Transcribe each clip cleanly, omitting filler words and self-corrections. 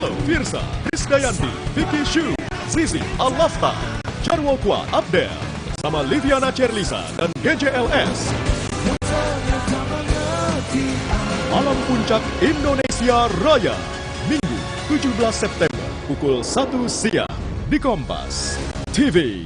Firsa, Krisdayanti, Vicky Shu, Zizi, Alafta, Jarwo Kwa, Abdel, bersama Liviana Cherlisa dan GJLS. Malam Puncak Indonesia Raya, Minggu 17 September, pukul 1 siang di Kompas TV.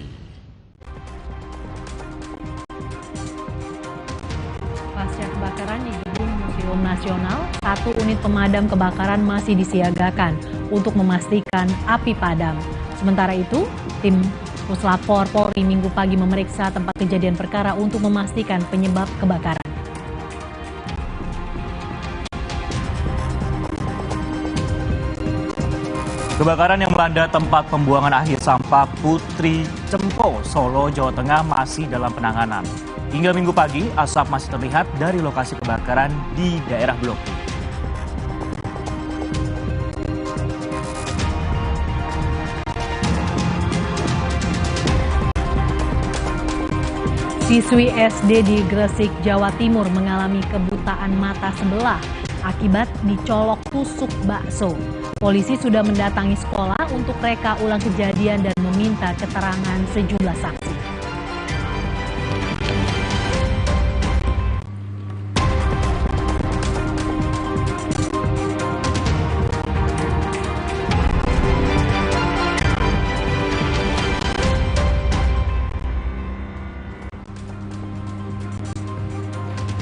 Pasca kebakaran di gedung Museum Nasional, 1 unit pemadam kebakaran masih disiagakan untuk memastikan api padam. Sementara itu, tim Puslap 4 Polri Minggu pagi memeriksa tempat kejadian perkara untuk memastikan penyebab kebakaran. Kebakaran yang melanda tempat pembuangan akhir sampah Putri Cempo, Solo, Jawa Tengah masih dalam penanganan. Hingga Minggu pagi, asap masih terlihat dari lokasi kebakaran di daerah Blok E. Siswi SD di Gresik, Jawa Timur mengalami kebutaan mata sebelah akibat dicolok tusuk bakso. Polisi sudah mendatangi sekolah untuk reka ulang kejadian dan meminta keterangan sejumlah saksi.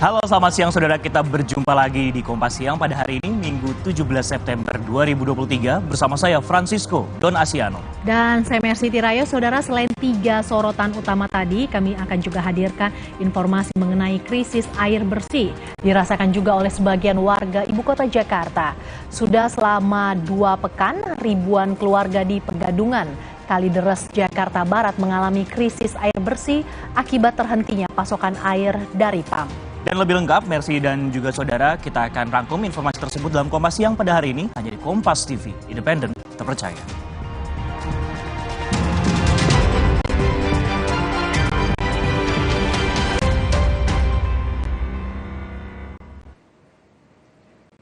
Halo, selamat siang saudara, kita berjumpa lagi di Kompas Siang pada hari ini, Minggu 17 September 2023 bersama saya Francisco Don Asiano. Dan saya Mercy Tiraya. Saudara, selain 3 sorotan utama tadi, kami akan juga hadirkan informasi mengenai krisis air bersih. Dirasakan juga oleh sebagian warga ibu kota Jakarta. Sudah selama 2 pekan, ribuan keluarga di Pegadungan, Kalideres, Jakarta Barat mengalami krisis air bersih akibat terhentinya pasokan air dari PAM. Dan lebih lengkap, Mercy dan juga saudara, kita akan rangkum informasi tersebut dalam Kompas Siang pada hari ini hanya di Kompas TV, independen, terpercaya.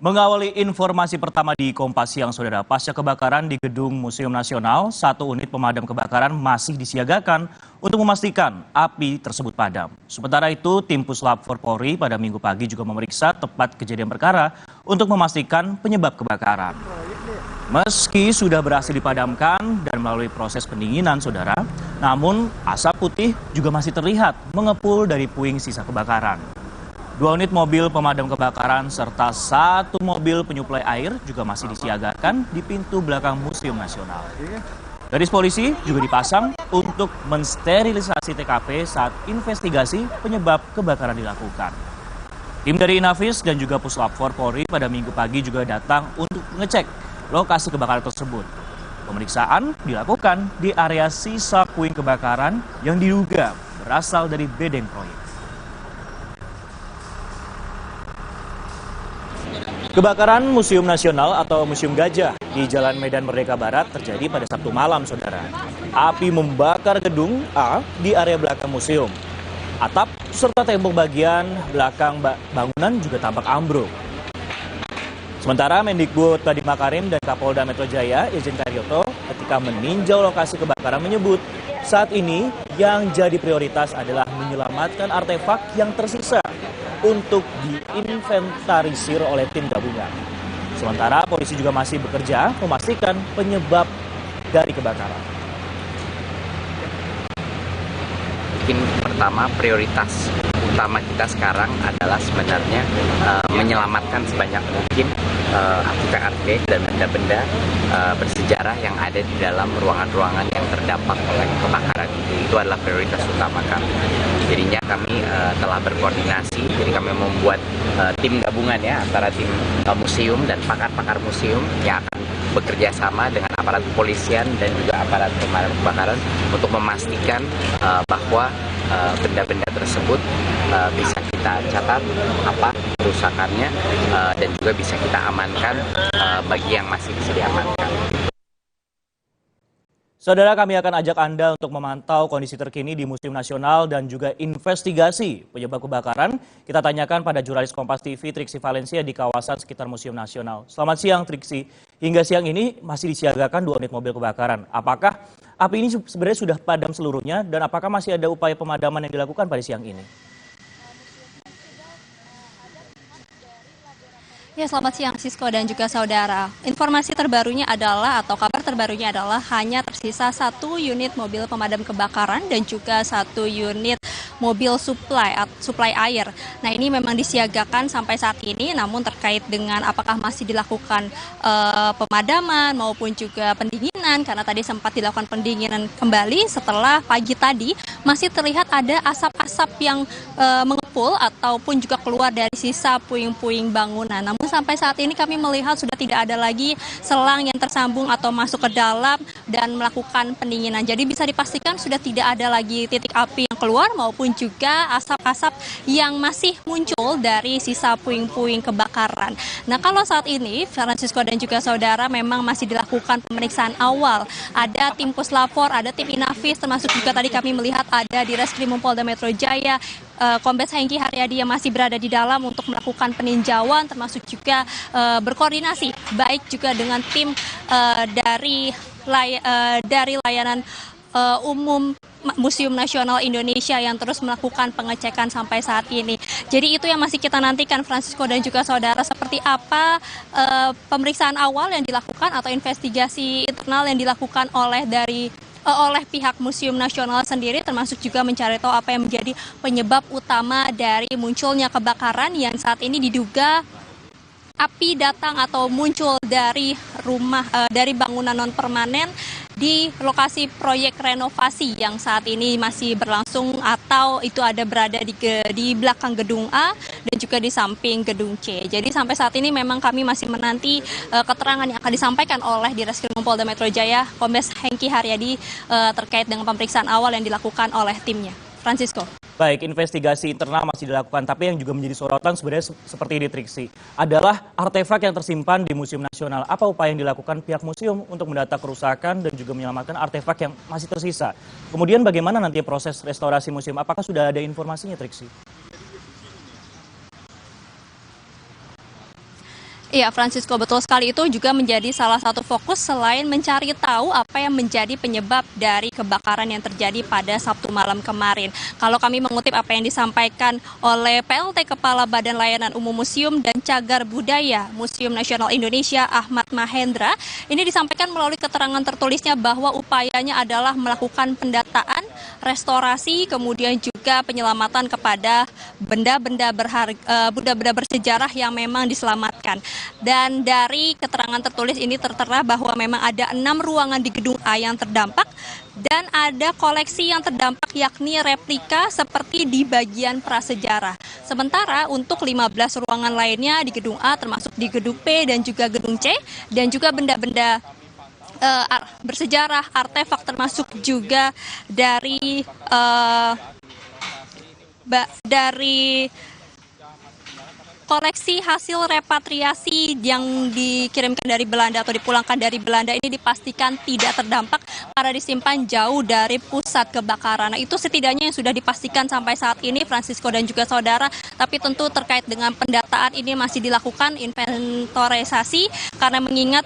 Mengawali informasi pertama di Kompas Siang, saudara, pasca kebakaran di gedung Museum Nasional, 1 unit pemadam kebakaran masih disiagakan untuk memastikan api tersebut padam. Sementara itu, tim Puslap 4 Polri pada Minggu pagi juga memeriksa tempat kejadian perkara untuk memastikan penyebab kebakaran. Meski sudah berhasil dipadamkan dan melalui proses pendinginan, saudara, namun asap putih juga masih terlihat mengepul dari puing sisa kebakaran. 2 unit mobil pemadam kebakaran serta 1 mobil penyuplai air juga masih disiagakan di pintu belakang Museum Nasional. Garis polisi juga dipasang untuk mensterilisasi TKP saat investigasi penyebab kebakaran dilakukan. Tim dari Inavis dan juga Puslap 4 Polri pada Minggu pagi juga datang untuk mengecek lokasi kebakaran tersebut. Pemeriksaan dilakukan di area sisa puing kebakaran yang diduga berasal dari bedeng proyek. Kebakaran Museum Nasional atau Museum Gajah di Jalan Medan Merdeka Barat terjadi pada Sabtu malam, saudara. Api membakar gedung A di area belakang museum. Atap serta tembok bagian belakang bangunan juga tampak ambruk. Sementara Mendikbud Nadiem Makarim dan Kapolda Metro Jaya Irjen Karyoto ketika meninjau lokasi kebakaran menyebut saat ini yang jadi prioritas adalah menyelamatkan artefak yang tersisa untuk diinventarisir oleh tim gabungan. Sementara polisi juga masih bekerja memastikan penyebab dari kebakaran. Mungkin pertama prioritas utama kita sekarang adalah sebenarnya menyelamatkan sebanyak mungkin artefak dan benda-benda bersejarah yang ada di dalam ruangan-ruangan yang terdampak oleh kebakaran. Itu adalah prioritas utama kami. Jadinya kami telah berkoordinasi, jadi kami membuat tim gabungan ya antara tim museum dan pakar-pakar museum yang akan bekerja sama dengan aparat kepolisian dan juga aparat pemadam kebakaran untuk memastikan bahwa benda-benda tersebut bisa kita catat apa kerusakannya dan juga bisa kita amankan bagi yang masih bisa diamankan. Saudara, kami akan ajak Anda untuk memantau kondisi terkini di Museum Nasional dan juga investigasi penyebab kebakaran. Kita tanyakan pada jurnalis Kompas TV Triksi Valencia di kawasan sekitar Museum Nasional. Selamat siang, Triksi. hingga siang ini masih disiagakan 2 unit mobil kebakaran. Apakah api ini sebenarnya sudah padam seluruhnya dan apakah masih ada upaya pemadaman yang dilakukan pada siang ini? Ya, selamat siang Sisko dan juga saudara. Informasi terbarunya adalah atau kabar terbarunya adalah hanya tersisa 1 unit mobil pemadam kebakaran dan juga 1 unit mobil suplai air. Nah, ini memang disiagakan sampai saat ini, namun terkait dengan apakah masih dilakukan pemadaman maupun juga pendinginan, karena tadi sempat dilakukan pendinginan kembali setelah pagi tadi masih terlihat ada asap-asap yang mengepul ataupun juga keluar dari sisa puing-puing bangunan. Namun sampai saat ini kami melihat sudah tidak ada lagi selang yang tersambung atau masuk ke dalam dan melakukan pendinginan. Jadi bisa dipastikan sudah tidak ada lagi titik api yang keluar maupun juga asap-asap yang masih muncul dari sisa puing-puing kebakaran. Nah, kalau saat ini Francisco dan juga saudara memang masih dilakukan pemeriksaan awal. Ada tim Puslapor, ada tim Inavis, termasuk juga tadi kami melihat ada di Reskrimum Polda Metro Jaya, Kombes Hengki Haryadi yang masih berada di dalam untuk melakukan peninjauan, termasuk juga berkoordinasi baik juga dengan tim dari layanan umum Museum Nasional Indonesia yang terus melakukan pengecekan sampai saat ini. Jadi itu yang masih kita nantikan, Francisco dan juga saudara, seperti apa pemeriksaan awal yang dilakukan atau investigasi internal yang dilakukan oleh pihak Museum Nasional sendiri, termasuk juga mencari tahu apa yang menjadi penyebab utama dari munculnya kebakaran yang saat ini diduga api datang atau muncul dari dari bangunan non permanen di lokasi proyek renovasi yang saat ini masih berlangsung atau itu ada berada di belakang gedung A dan juga di samping gedung C. Jadi sampai saat ini memang kami masih menanti keterangan yang akan disampaikan oleh di Reskrimum Polda Metro Jaya, Kombes Hengki Haryadi terkait dengan pemeriksaan awal yang dilakukan oleh timnya. Francisco. Baik, investigasi internal masih dilakukan, tapi yang juga menjadi sorotan sebenarnya seperti ini, Triksi, adalah artefak yang tersimpan di Museum Nasional. Apa upaya yang dilakukan pihak museum untuk mendata kerusakan dan juga menyelamatkan artefak yang masih tersisa? Kemudian bagaimana nanti proses restorasi museum? Apakah sudah ada informasinya, Triksi? Iya, Francisco, betul sekali, itu juga menjadi salah satu fokus selain mencari tahu apa yang menjadi penyebab dari kebakaran yang terjadi pada Sabtu malam kemarin. Kalau kami mengutip apa yang disampaikan oleh PLT Kepala Badan Layanan Umum Museum dan Cagar Budaya Museum Nasional Indonesia, Ahmad Mahendra, ini disampaikan melalui keterangan tertulisnya bahwa upayanya adalah melakukan pendataan, restorasi, kemudian juga penyelamatan kepada benda-benda bersejarah yang memang diselamatkan. Dan dari keterangan tertulis ini tertera bahwa memang ada 6 ruangan di gedung A yang terdampak dan ada koleksi yang terdampak yakni replika seperti di bagian prasejarah. Sementara untuk 15 ruangan lainnya di gedung A termasuk di gedung P dan juga gedung C dan juga benda-benda bersejarah, artefak termasuk juga dari koleksi hasil repatriasi yang dikirimkan dari Belanda atau dipulangkan dari Belanda ini dipastikan tidak terdampak karena disimpan jauh dari pusat kebakaran. Nah, itu setidaknya yang sudah dipastikan sampai saat ini, Francisco dan juga saudara. Tapi tentu terkait dengan pendataan ini masih dilakukan inventarisasi karena mengingat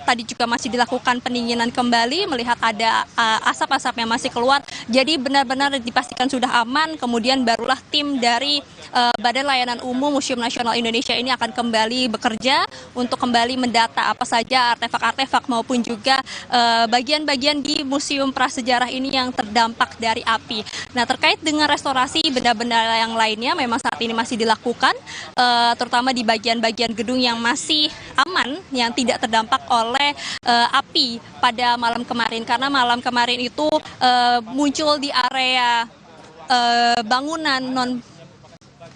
tadi juga masih dilakukan pendinginan kembali melihat ada asap-asap yang masih keluar. Jadi benar-benar dipastikan sudah aman. Kemudian barulah tim dari Badan Layanan Umum Museum Nasional Indonesia ini akan kembali bekerja untuk kembali mendata apa saja artefak-artefak maupun juga bagian-bagian di Museum Prasejarah ini yang terdampak dari api. Nah, terkait dengan restorasi benda-benda yang lainnya memang saat ini masih dilakukan, terutama di bagian-bagian gedung yang masih aman, yang tidak terdampak oleh api pada malam kemarin. Karena malam kemarin itu muncul di area bangunan non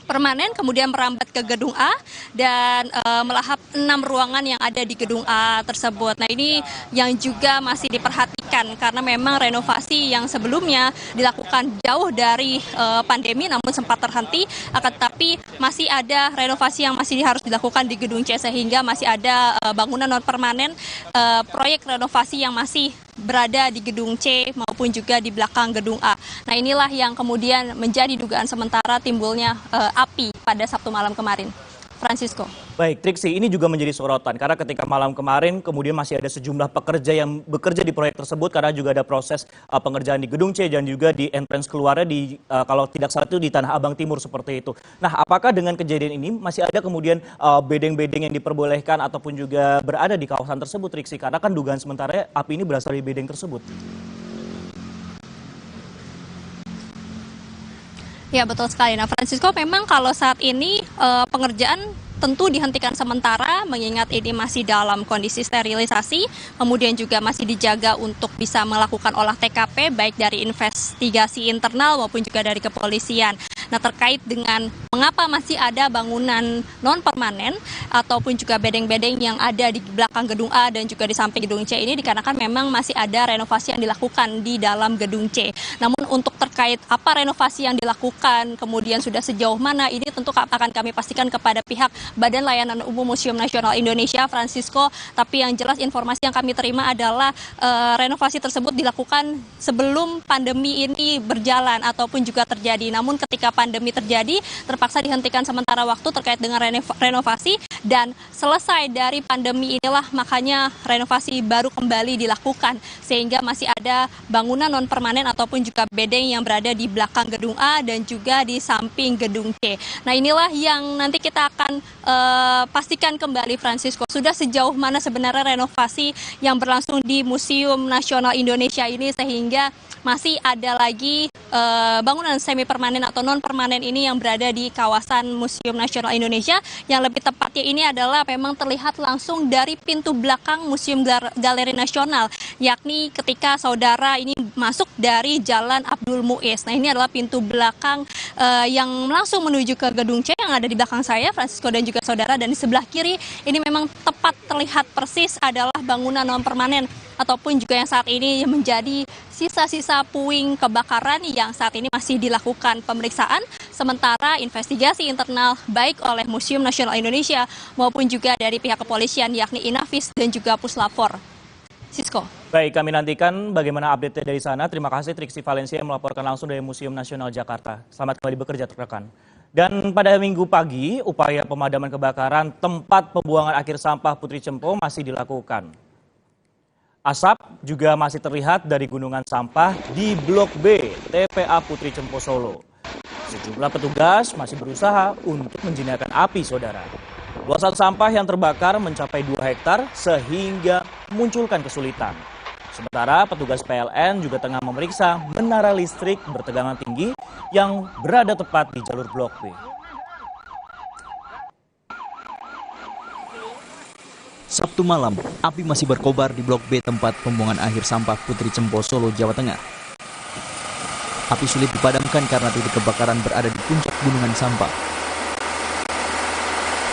permanen, kemudian merambat ke gedung A dan melahap 6 ruangan yang ada di gedung A tersebut. Nah, ini yang juga masih diperhatikan karena memang renovasi yang sebelumnya dilakukan jauh dari pandemi namun sempat terhenti, akan tetapi masih ada renovasi yang masih harus dilakukan di gedung C sehingga masih ada bangunan non permanen, proyek renovasi yang masih berada di gedung C maupun juga di belakang gedung A. Nah, inilah yang kemudian menjadi dugaan sementara timbulnya api pada Sabtu malam kemarin. Francisco. Baik, Triksi, ini juga menjadi sorotan karena ketika malam kemarin kemudian masih ada sejumlah pekerja yang bekerja di proyek tersebut karena juga ada proses pengerjaan di Gedung C dan juga di entrance keluarnya di kalau tidak salah itu di Tanah Abang Timur seperti itu. Nah, apakah dengan kejadian ini masih ada kemudian bedeng-bedeng yang diperbolehkan ataupun juga berada di kawasan tersebut, Triksi? Karena kan dugaan sementara api ini berasal dari bedeng tersebut. Ya, betul sekali. Nah, Francisco, memang kalau saat ini pengerjaan tentu dihentikan sementara mengingat ini masih dalam kondisi sterilisasi, kemudian juga masih dijaga untuk bisa melakukan olah TKP baik dari investigasi internal maupun juga dari kepolisian. Nah, terkait dengan mengapa masih ada bangunan non-permanen ataupun juga bedeng-bedeng yang ada di belakang gedung A dan juga di samping gedung C ini dikarenakan memang masih ada renovasi yang dilakukan di dalam gedung C. Namun untuk terkait apa renovasi yang dilakukan, kemudian sudah sejauh mana, ini tentu akan kami pastikan kepada pihak Badan Layanan Umum Museum Nasional Indonesia, Francisco. Tapi yang jelas informasi yang kami terima adalah renovasi tersebut dilakukan sebelum pandemi ini berjalan ataupun juga terjadi. Namun ketika pandemi terjadi, terpaksa dihentikan sementara waktu terkait dengan renovasi, dan selesai dari pandemi inilah makanya renovasi baru kembali dilakukan, sehingga masih ada bangunan non permanen ataupun juga bedeng yang berada di belakang gedung A dan juga di samping gedung C. Nah, inilah yang nanti kita akan pastikan kembali, Francisco, sudah sejauh mana sebenarnya renovasi yang berlangsung di Museum Nasional Indonesia ini, sehingga masih ada lagi bangunan semi permanen atau non permanen ini yang berada di kawasan Museum Nasional Indonesia. Yang lebih tepatnya ini adalah memang terlihat langsung dari pintu belakang Museum Galeri Nasional, yakni ketika saudara ini masuk dari Jalan Abdul Muiz. Nah, ini adalah pintu belakang yang langsung menuju ke gedung C yang ada di belakang saya, Francisco dan juga saudara, dan di sebelah kiri ini memang tepat terlihat persis adalah bangunan non permanen ataupun juga yang saat ini menjadi sisa-sisa puing kebakaran yang saat ini masih dilakukan pemeriksaan, sementara investigasi internal baik oleh Museum Nasional Indonesia maupun juga dari pihak kepolisian yakni Inavis dan juga Puslapor. Sisko. Baik, kami nantikan bagaimana update dari sana. Terima kasih Triksi Valencia yang melaporkan langsung dari Museum Nasional Jakarta. Selamat kembali bekerja rekan. Dan pada Minggu pagi, upaya pemadaman kebakaran tempat pembuangan akhir sampah Putri Cempo masih dilakukan. Asap juga masih terlihat dari gunungan sampah di Blok B, TPA Putri Cempo Solo. Sejumlah petugas masih berusaha untuk menjinakkan api, saudara. Luasan sampah yang terbakar mencapai 2 hektar sehingga memunculkan kesulitan. Sementara petugas PLN juga tengah memeriksa menara listrik bertegangan tinggi yang berada tepat di jalur Blok B. Sabtu malam, api masih berkobar di Blok B tempat pembuangan akhir sampah Putri Cempo Solo, Jawa Tengah. Api sulit dipadamkan karena titik kebakaran berada di puncak gunungan sampah.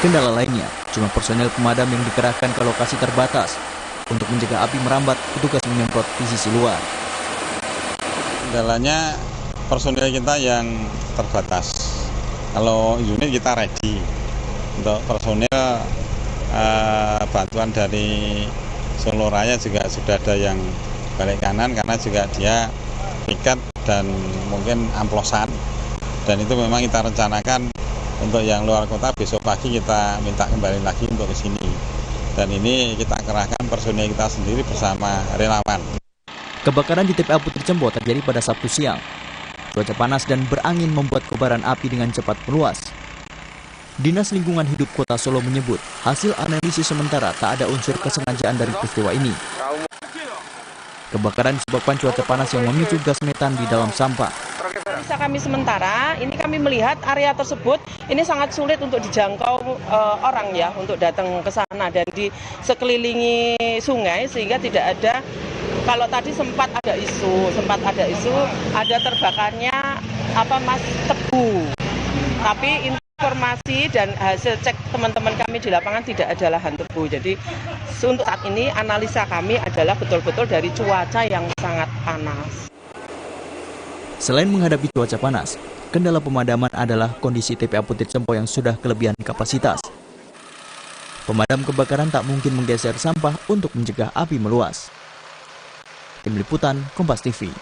Kendala lainnya, jumlah personel pemadam yang dikerahkan ke lokasi terbatas. Untuk mencegah api merambat, petugas menyemprot di sisi luar. Kendalanya personel kita yang terbatas. Kalau unit kita ready. Untuk personel bantuan dari Solo Raya juga sudah ada yang balik kanan karena juga dia piket dan mungkin amplosan, dan itu memang kita rencanakan untuk yang luar kota besok pagi kita minta kembali lagi untuk ke sini, dan ini kita kerahkan personil kita sendiri bersama relawan. Kebakaran di TPA Putri Cempo terjadi pada Sabtu siang. Cuaca panas dan berangin membuat kobaran api dengan cepat meluas. Dinas Lingkungan Hidup Kota Solo menyebut hasil analisis sementara tak ada unsur kesengajaan dari peristiwa ini. Kebakaran disebabkan cuaca panas yang memicu gas metan di dalam sampah. Bisa kami sementara, ini kami melihat area tersebut ini sangat sulit untuk dijangkau orang ya, untuk datang ke sana dan di sekelilingi sungai, sehingga tidak ada, kalau tadi sempat ada isu ada terbakarnya tebu, tapi informasi dan hasil cek teman-teman kami di lapangan tidak ada lahan tebu. Jadi untuk saat ini analisa kami adalah betul-betul dari cuaca yang sangat panas. Selain menghadapi cuaca panas, kendala pemadaman adalah kondisi TPA Putri Cempo yang sudah kelebihan kapasitas. Pemadam kebakaran tak mungkin menggeser sampah untuk mencegah api meluas. Tim Liputan, Kompas TV.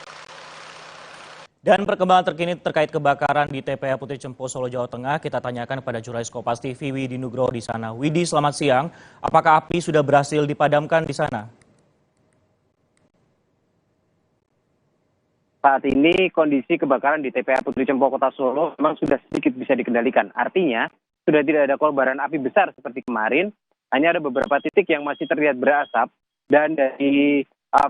Dan perkembangan terkini terkait kebakaran di TPA Putri Cempo, Solo, Jawa Tengah, kita tanyakan kepada jurnalis Kompas TV Widi Nugroho di sana. Widi, selamat siang. Apakah api sudah berhasil dipadamkan di sana? Saat ini kondisi kebakaran di TPA Putri Cempo, Kota Solo memang sudah sedikit bisa dikendalikan. Artinya sudah tidak ada kobaran api besar seperti kemarin. Hanya ada beberapa titik yang masih terlihat berasap. Dan dari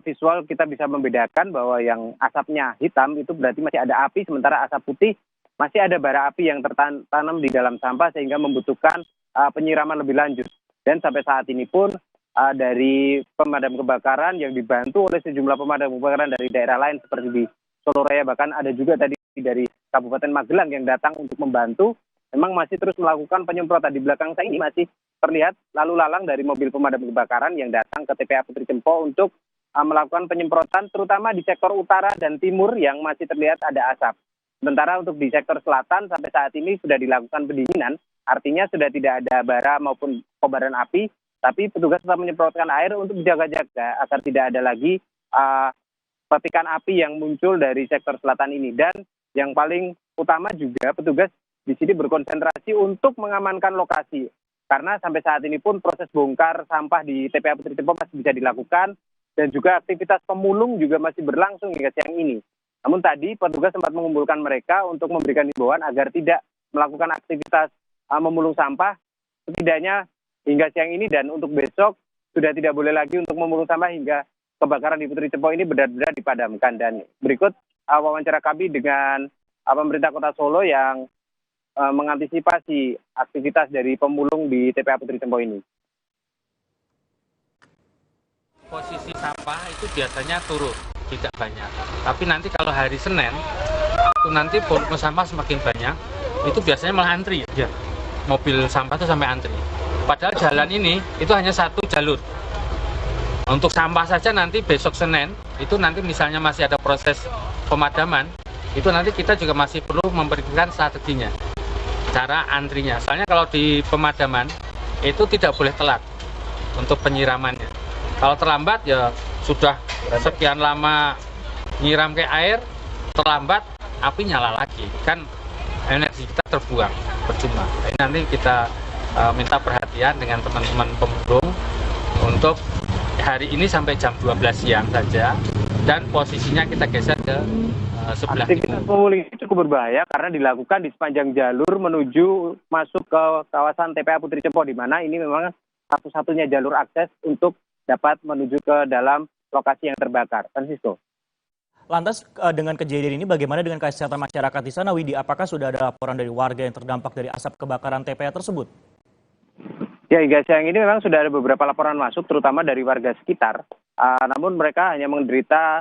visual kita bisa membedakan bahwa yang asapnya hitam itu berarti masih ada api, sementara asap putih masih ada bara api yang tertanam di dalam sampah sehingga membutuhkan penyiraman lebih lanjut. Dan sampai saat ini pun dari pemadam kebakaran yang dibantu oleh sejumlah pemadam kebakaran dari daerah lain seperti di Solo Raya, bahkan ada juga tadi dari Kabupaten Magelang yang datang untuk membantu, memang masih terus melakukan penyemprotan. Di belakang saya ini masih terlihat lalu lalang dari mobil pemadam kebakaran yang datang ke TPA Putri Cempo untuk melakukan penyemprotan terutama di sektor utara dan timur yang masih terlihat ada asap. Sementara untuk di sektor selatan sampai saat ini sudah dilakukan pendinginan, artinya sudah tidak ada bara maupun kobaran api, tapi petugas tetap menyemprotkan air untuk jaga-jaga agar tidak ada lagi petikan api yang muncul dari sektor selatan ini. Dan yang paling utama juga petugas di sini berkonsentrasi untuk mengamankan lokasi. Karena sampai saat ini pun proses bongkar sampah di TPA Putri Cempo masih bisa dilakukan dan juga aktivitas pemulung juga masih berlangsung hingga siang ini. Namun tadi petugas sempat mengumpulkan mereka untuk memberikan himbauan agar tidak melakukan aktivitas memulung sampah setidaknya hingga siang ini, dan untuk besok sudah tidak boleh lagi untuk memulung sampah hingga kebakaran di Putri Cempo ini benar-benar dipadamkan. Dan berikut wawancara kami dengan pemerintah Kota Solo yang mengantisipasi aktivitas dari pemulung di TPA Putri Cempo ini. Posisi sampah itu biasanya turun, tidak banyak. Tapi nanti kalau hari Senin, itu nanti volume sampah semakin banyak, itu biasanya malah antri. Ya. Mobil sampah itu sampai antri. Padahal jalan ini itu hanya satu jalur. Untuk sampah saja nanti besok Senin, itu nanti misalnya masih ada proses pemadaman, itu nanti kita juga masih perlu memperhatikan strateginya, cara antrinya. Soalnya kalau di pemadaman, itu tidak boleh telat untuk penyiramannya. Kalau terlambat ya sudah sekian lama nyiram ke air, terlambat api nyala lagi, kan energi kita terbuang percuma. Nanti kita minta perhatian dengan teman-teman pemulung untuk hari ini sampai jam 12 siang saja, dan posisinya kita geser ke sebelah timur. Aktivitas pemulung ini cukup berbahaya karena dilakukan di sepanjang jalur menuju masuk ke kawasan TPA Putri Cempo, di mana ini memang satu-satunya jalur akses untuk dapat menuju ke dalam lokasi yang terbakar. Francisco. Lantas dengan kejadian ini bagaimana dengan kesehatan masyarakat di sana, Widi? Apakah sudah ada laporan dari warga yang terdampak dari asap kebakaran TPA tersebut? Ya, hingga siang ini memang sudah ada beberapa laporan masuk, terutama dari warga sekitar. Namun mereka hanya menderita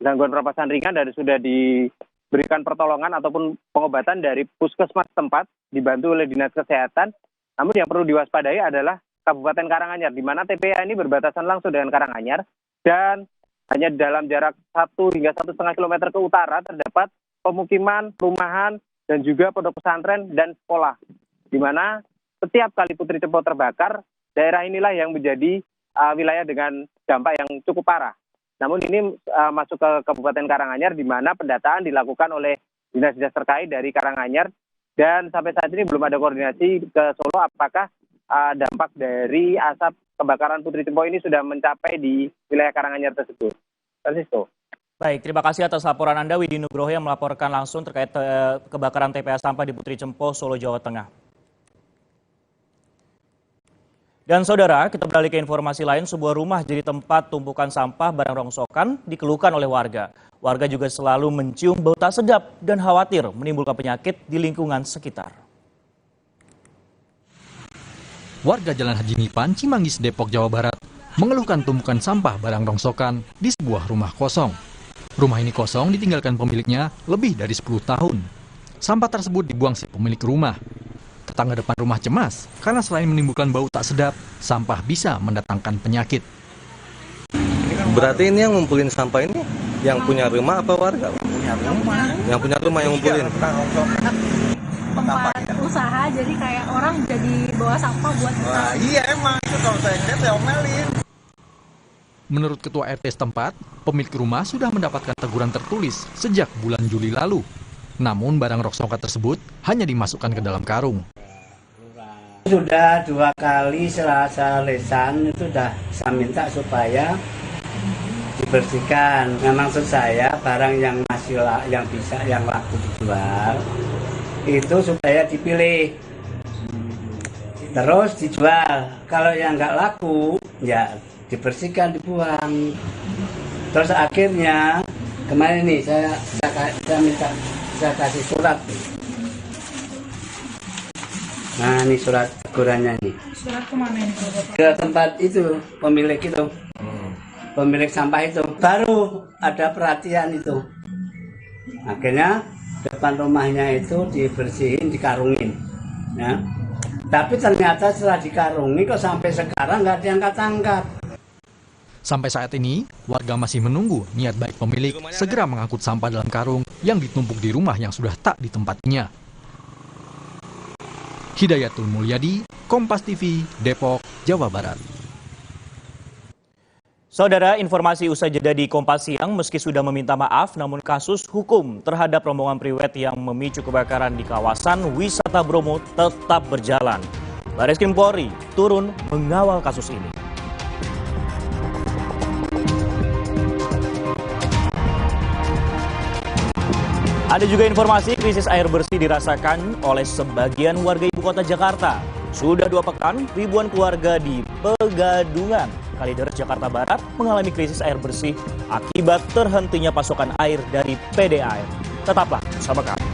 gangguan pernapasan ringan dan sudah diberikan pertolongan ataupun pengobatan dari puskesmas tempat, dibantu oleh Dinas Kesehatan. Namun yang perlu diwaspadai adalah Kabupaten Karanganyar, di mana TPA ini berbatasan langsung dengan Karanganyar, dan hanya dalam jarak 1 hingga 1,5 kilometer ke utara terdapat pemukiman, perumahan, dan juga pondok pesantren dan sekolah. Di mana setiap kali Putri Cempo terbakar, daerah inilah yang menjadi wilayah dengan dampak yang cukup parah. Namun ini masuk ke Kabupaten Karanganyar, di mana pendataan dilakukan oleh dinas-dinas terkait dari Karanganyar, dan sampai saat ini belum ada koordinasi ke Solo apakah dampak dari asap kebakaran Putri Cempo ini sudah mencapai di wilayah Karanganyar tersebut. Francisco. Baik, terima kasih atas laporan Anda, Widi Nugroho, yang melaporkan langsung terkait kebakaran TPA sampah di Putri Cempo, Solo, Jawa Tengah. Dan saudara, kita beralih ke informasi lain. Sebuah rumah jadi tempat tumpukan sampah barang rongsokan dikeluhkan oleh warga. Warga juga selalu mencium bau tak sedap dan khawatir menimbulkan penyakit di lingkungan sekitar. Warga Jalan Haji Mipan, Cimanggis, Depok, Jawa Barat mengeluhkan tumpukan sampah barang rongsokan di sebuah rumah kosong. Rumah ini kosong ditinggalkan pemiliknya lebih dari 10 tahun. Sampah tersebut dibuang si pemilik rumah. Tetangga depan rumah cemas karena selain menimbulkan bau tak sedap, sampah bisa mendatangkan penyakit. Berarti ini yang ngumpulin sampah ini yang punya rumah apa warga? Punya rumah. Yang punya rumah yang ngumpulin. Tempat usaha, jadi kayak orang jadi bawa sampah buat iya emang itu kalau saya lihat saya omelin. Menurut Ketua RT setempat, pemilik rumah sudah mendapatkan teguran tertulis sejak bulan Juli lalu. Namun barang rongsokan tersebut hanya dimasukkan ke dalam karung. Sudah 2 kali Selasa lesan itu sudah saya minta supaya dibersihkan. Nah, maksud saya barang yang masih yang laku dijual itu supaya dipilih terus dijual. Kalau yang nggak laku ya dibersihkan, dibuang. Terus akhirnya kemarin nih saya kasih surat. Nah, ini surat tegurannya nih. Surat kemana ini? Ke tempat itu, pemilik itu. Pemilik sampah itu. Baru ada perhatian itu. Akhirnya depan rumahnya itu dibersihin, dikarungin. Ya. Tapi ternyata setelah dikarungi kok sampai sekarang nggak diangkat-angkat. Sampai saat ini, warga masih menunggu niat baik pemilik segera mengangkut sampah dalam karung yang ditumpuk di rumah yang sudah tak ditempatinya. Hidayatul Mulyadi, Kompas TV, Depok, Jawa Barat. Saudara, informasi usai jeda di Kompas Siang, meski sudah meminta maaf, namun kasus hukum terhadap rombongan priwet yang memicu kebakaran di kawasan wisata Bromo tetap berjalan. Bareskrim Polri turun mengawal kasus ini. Ada juga informasi krisis air bersih dirasakan oleh sebagian warga ibu kota Jakarta. Sudah 2 pekan, ribuan keluarga di Pegadungan, Kalideres, Jakarta Barat mengalami krisis air bersih akibat terhentinya pasokan air dari PDAM. Tetaplah bersama kami.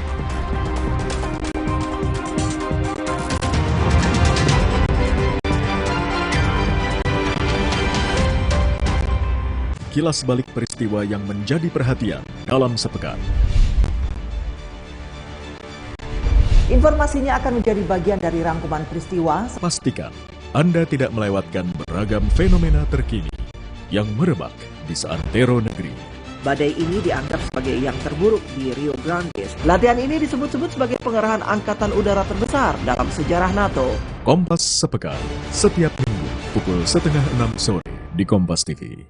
Kilas balik peristiwa yang menjadi perhatian dalam sepekan. Informasinya akan menjadi bagian dari rangkuman peristiwa. Pastikan Anda tidak melewatkan beragam fenomena terkini yang merebak di seantero negeri. Badai ini dianggap sebagai yang terburuk di Rio Grande. Latihan ini disebut-sebut sebagai pengerahan angkatan udara terbesar dalam sejarah NATO. Kompas Sepekan, setiap minggu pukul 5:30 sore di Kompas TV.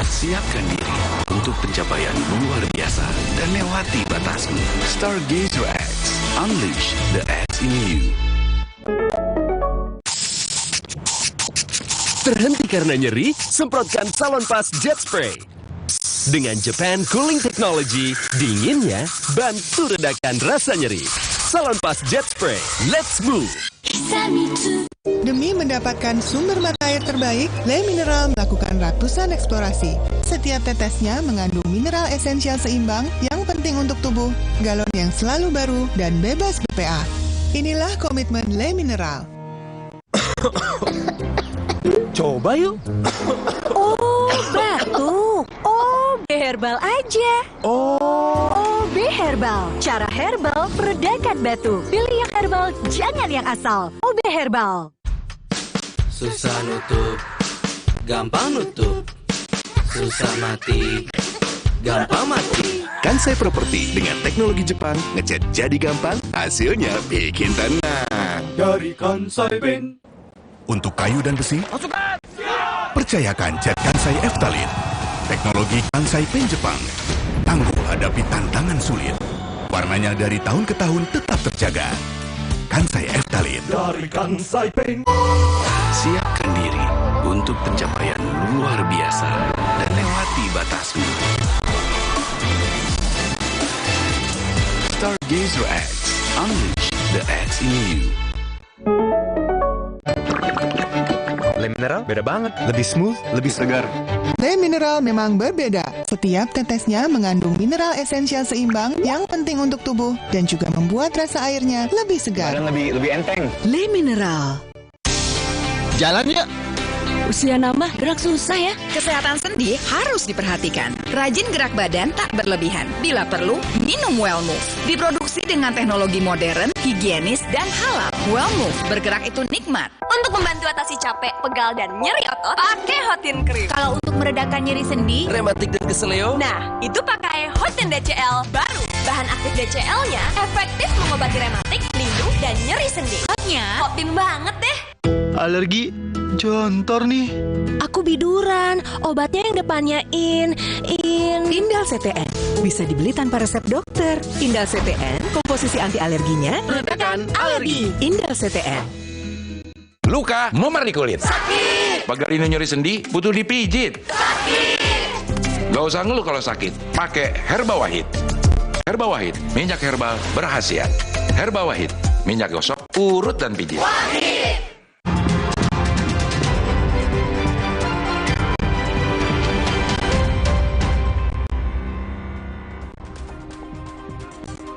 Siapkan diri untuk pencapaian luar biasa dan lewati batasmu. Stargazer X, unleash the X in you. Terhenti karena nyeri? Semprotkan Salonpas Jet Spray. Dengan Japan Cooling Technology, dinginnya bantu redakan rasa nyeri. Salonpas Jet Spray, let's move! Demi mendapatkan sumber mata air terbaik, Le Mineral melakukan ratusan eksplorasi. Setiap tetesnya mengandung mineral esensial seimbang yang penting untuk tubuh, galon yang selalu baru, dan bebas BPA. Inilah komitmen Le Mineral. Coba yuk. Oh, batuk. OB Herbal aja. OB Herbal. Cara herbal meredakan batuk. Pilih yang herbal, jangan yang asal. OB Herbal. Susah nutup, gampang nutup. Susah mati, gampang mati. Kansai Property dengan teknologi Jepang, ngecat jadi gampang, hasilnya bikin tenang. Dari Kansai Paint. Untuk kayu dan besi, percayakan cat Kansai Eftalin. Teknologi Kansai Paint Jepang. Tangguh hadapi tantangan sulit. Warnanya dari tahun ke tahun tetap terjaga. Kansai Eftalin. Dari Kansai Paint. Siapkan diri untuk pencapaian luar biasa dan lewati batasmu. Stargazer X, unleash the X in you. Le Mineral beda banget, lebih smooth, lebih segar. Le Mineral memang berbeda. Setiap tetesnya mengandung mineral esensial seimbang yang penting untuk tubuh dan juga membuat rasa airnya lebih segar. Dan lebih enteng. Le Mineral. Jalan yuk. Usia nambah, gerak susah ya. Kesehatan sendi harus diperhatikan. Rajin gerak badan tak berlebihan. Bila perlu, minum Wellmove. Diproduksi dengan teknologi modern, higienis, dan halal. Wellmove, bergerak itu nikmat. Untuk membantu atasi capek, pegal, dan nyeri otot, pakai Hotin Cream. Kalau untuk meredakan nyeri sendi, rematik dan keseleo, nah, itu pakai Hotin DCL baru. Bahan aktif DCL-nya efektif mengobati rematik, lindung, dan nyeri sendi. Hotin banget deh. Alergi jontor nih. Aku biduran, obatnya yang depannya Indal CTN. Bisa dibeli tanpa resep dokter. Indal CTN, komposisi anti alerginya Redakan alergi. Indal CTN. Luka, memar di kulit. Sakit. Pagar ini nyeri sendi, butuh dipijit. Sakit. Gak usah ngeluh kalau sakit, pakai Herba Wahid. Herba Wahid, minyak herbal berkhasiat. Herba Wahid, minyak gosok, urut dan pijit. Wahid.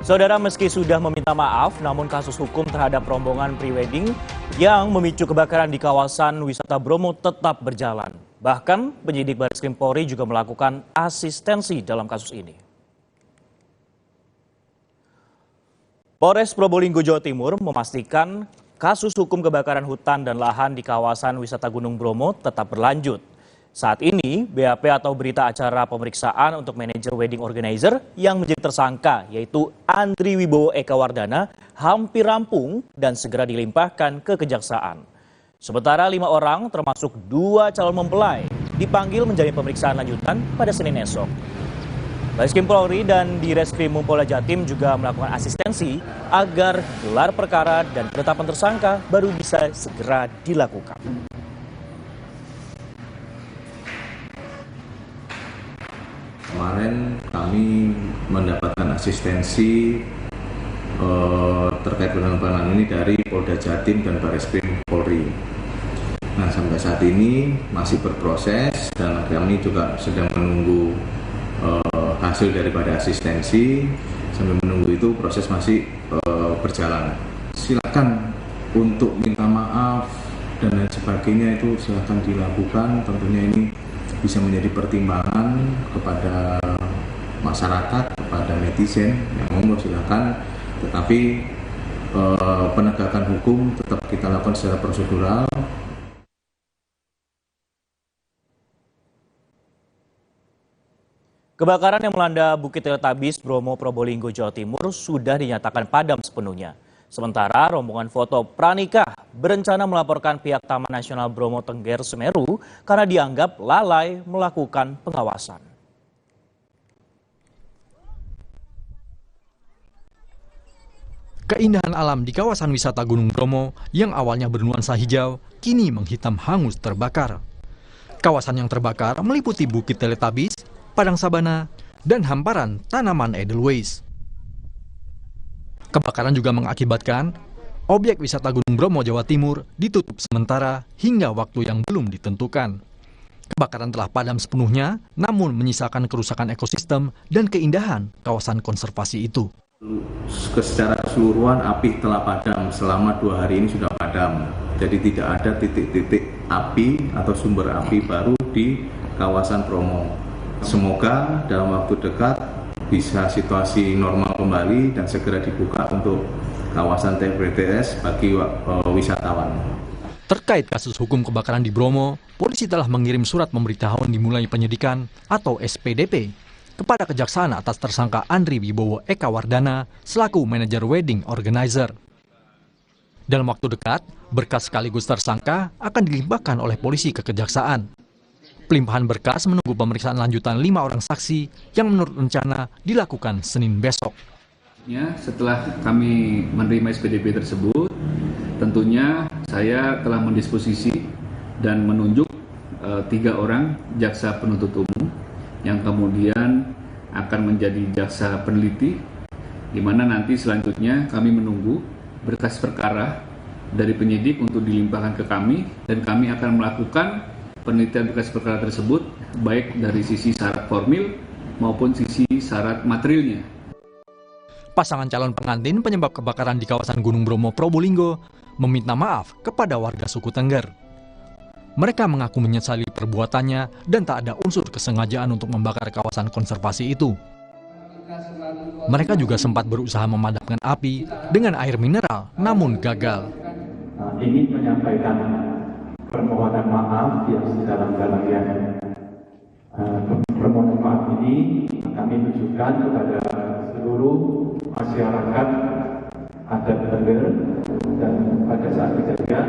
Saudara, meski sudah meminta maaf, namun kasus hukum terhadap rombongan prewedding yang memicu kebakaran di kawasan wisata Bromo tetap berjalan. Bahkan penyidik Barreskrim Polri juga melakukan asistensi dalam kasus ini. Polres Probolinggo, Jawa Timur memastikan kasus hukum kebakaran hutan dan lahan di kawasan wisata Gunung Bromo tetap berlanjut. Saat ini, BAP atau berita acara pemeriksaan untuk manajer wedding organizer yang menjadi tersangka, yaitu Andri Wibowo Eka Wardana, hampir rampung dan segera dilimpahkan ke Kejaksaan. Sementara 5 orang, termasuk 2 calon mempelai, dipanggil menjalani pemeriksaan lanjutan pada Senin esok. Barreskrim Polri dan Direskrim Mumpolda Jatim juga melakukan asistensi agar gelar perkara dan penetapan tersangka baru bisa segera dilakukan. Kemarin kami mendapatkan asistensi terkait dengan penanganan ini dari Polda Jatim dan Barreskrim Polri. Nah, sampai saat ini masih berproses dan kami juga sedang menunggu hasil daripada asistensi. Sambil menunggu itu proses masih berjalan. Silakan untuk minta maaf dan lain sebagainya itu silakan dilakukan. Tentunya ini bisa menjadi pertimbangan kepada masyarakat, kepada netizen yang monggo silakan, tetapi penegakan hukum tetap kita lakukan secara prosedural. Kebakaran yang melanda Bukit Teletabis, Bromo, Probolinggo, Jawa Timur sudah dinyatakan padam sepenuhnya. Sementara rombongan foto pranikah berencana melaporkan pihak Taman Nasional Bromo Tengger Semeru karena dianggap lalai melakukan pengawasan. Keindahan alam di kawasan wisata Gunung Bromo yang awalnya bernuansa hijau kini menghitam hangus terbakar. Kawasan yang terbakar meliputi Bukit Teletabis, Padang Sabana, dan hamparan tanaman Edelweiss. Kebakaran juga mengakibatkan objek wisata Gunung Bromo, Jawa Timur ditutup sementara hingga waktu yang belum ditentukan. Kebakaran telah padam sepenuhnya, namun menyisakan kerusakan ekosistem dan keindahan kawasan konservasi itu. Secara keseluruhan api telah padam selama 2 hari ini sudah padam. Jadi tidak ada titik-titik api atau sumber api baru di kawasan Bromo. Semoga dalam waktu dekat bisa situasi normal kembali dan segera dibuka untuk kawasan TBTS bagi wisatawan. Terkait kasus hukum kebakaran di Bromo, polisi telah mengirim surat pemberitahuan dimulai penyidikan atau SPDP kepada Kejaksaan atas tersangka Andri Wibowo Eka Wardana selaku manajer wedding organizer. Dalam waktu dekat, berkas sekaligus tersangka akan dilimpahkan oleh polisi ke Kejaksaan. Pelimpahan berkas menunggu pemeriksaan lanjutan 5 orang saksi yang menurut rencana dilakukan Senin besok. Setelah kami menerima SPDP tersebut, tentunya saya telah mendisposisi dan menunjuk 3 orang jaksa penuntut umum yang kemudian akan menjadi jaksa peneliti, di mana nanti selanjutnya kami menunggu berkas perkara dari penyidik untuk dilimpahkan ke kami, dan kami akan melakukan penelitian berkas perkara tersebut baik dari sisi syarat formil maupun sisi syarat materialnya. Pasangan calon pengantin penyebab kebakaran di kawasan Gunung Bromo, Probolinggo meminta maaf kepada warga suku Tengger. Mereka mengaku menyesali perbuatannya dan tak ada unsur kesengajaan untuk membakar kawasan konservasi itu. Mereka juga sempat berusaha memadamkan api dengan air mineral, namun gagal. Ingin menyampaikan permohonan maaf yang sedalam-dalamnya. Permohonan maaf ini kami tujukan kepada seluruh masyarakat ada benar, dan pada saat kejadian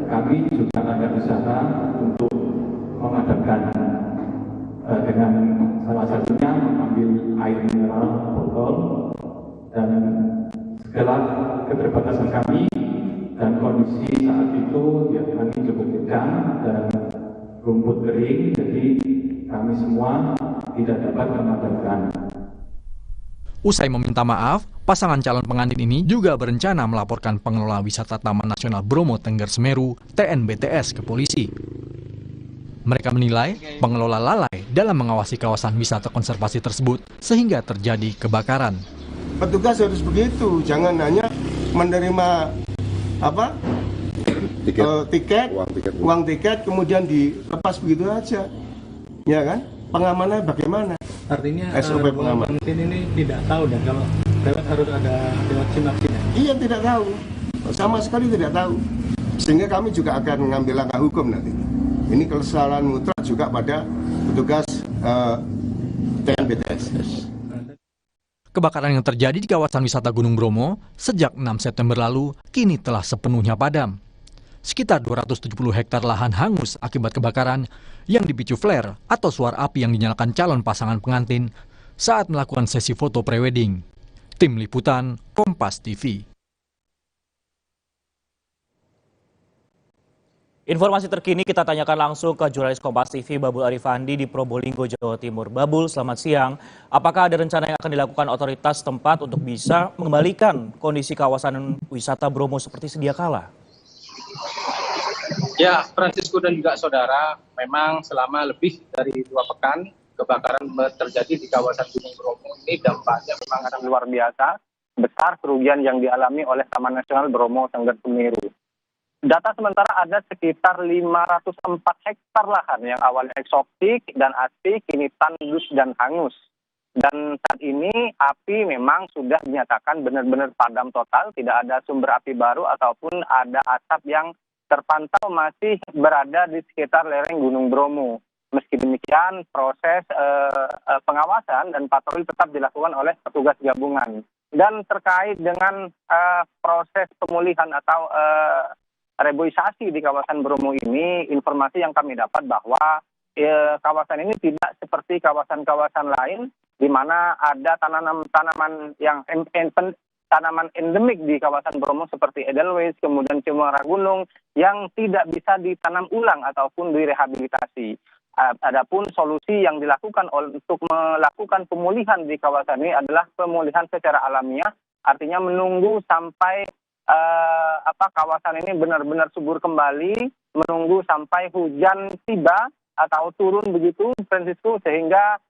kami juga ada usaha untuk memadamkan dengan salah satunya mengambil air mineral botol, dan segala keterbatasan kami dan kondisi saat itu ya angin cukup kencang dan rumput kering, jadi kami semua tidak dapat memadamkan. Usai meminta maaf, pasangan calon pengantin ini juga berencana melaporkan pengelola wisata Taman Nasional Bromo Tengger Semeru (TNBTS) ke polisi. Mereka menilai pengelola lalai dalam mengawasi kawasan wisata konservasi tersebut sehingga terjadi kebakaran. Petugas harus begitu, jangan hanya menerima uang tiket kemudian dilepas begitu aja, ya kan? Pengamanan bagaimana? Artinya SOP pengamanan ini tidak tahu dan kalau lewat harus ada lewat simak-simak. Iya, tidak tahu, sama sekali tidak tahu, sehingga kami juga akan mengambil langkah hukum nanti. Ini kesalahan mutlak juga pada petugas TNBTS. Kebakaran yang terjadi di kawasan wisata Gunung Bromo sejak 6 September lalu kini telah sepenuhnya padam. Sekitar 270 hektar lahan hangus akibat kebakaran yang dipicu flare atau suar api yang dinyalakan calon pasangan pengantin saat melakukan sesi foto prewedding. Tim Liputan, Kompas TV. Informasi terkini kita tanyakan langsung ke jurnalis Kompas TV Babul Arifandi di Probolinggo, Jawa Timur. Babul, selamat siang. Apakah ada rencana yang akan dilakukan otoritas tempat untuk bisa mengembalikan kondisi kawasan wisata Bromo seperti sedia kala? Ya, Francisco dan juga saudara, memang selama lebih dari 2 pekan kebakaran terjadi di kawasan Gunung Bromo ini dampaknya memang sangat luar biasa, besar kerugian yang dialami oleh Taman Nasional Bromo Tengger Semeru. Data sementara ada sekitar 504 hektar lahan yang awalnya eksotik dan asli kini tandus dan hangus. Dan saat ini api memang sudah dinyatakan benar-benar padam total, tidak ada sumber api baru ataupun ada asap yang terpantau masih berada di sekitar lereng Gunung Bromo. Meski demikian, proses pengawasan dan patroli tetap dilakukan oleh petugas gabungan. Dan terkait dengan proses pemulihan atau reboisasi di kawasan Bromo ini, informasi yang kami dapat bahwa kawasan ini tidak seperti kawasan-kawasan lain di mana ada tanaman yang tanaman endemik di kawasan Bromo seperti Edelweiss, kemudian cemara gunung yang tidak bisa ditanam ulang ataupun direhabilitasi. Adapun solusi yang dilakukan untuk melakukan pemulihan di kawasan ini adalah pemulihan secara alamiah, artinya menunggu sampai kawasan ini benar-benar subur kembali, menunggu sampai hujan tiba atau turun begitu, Francisco, sehingga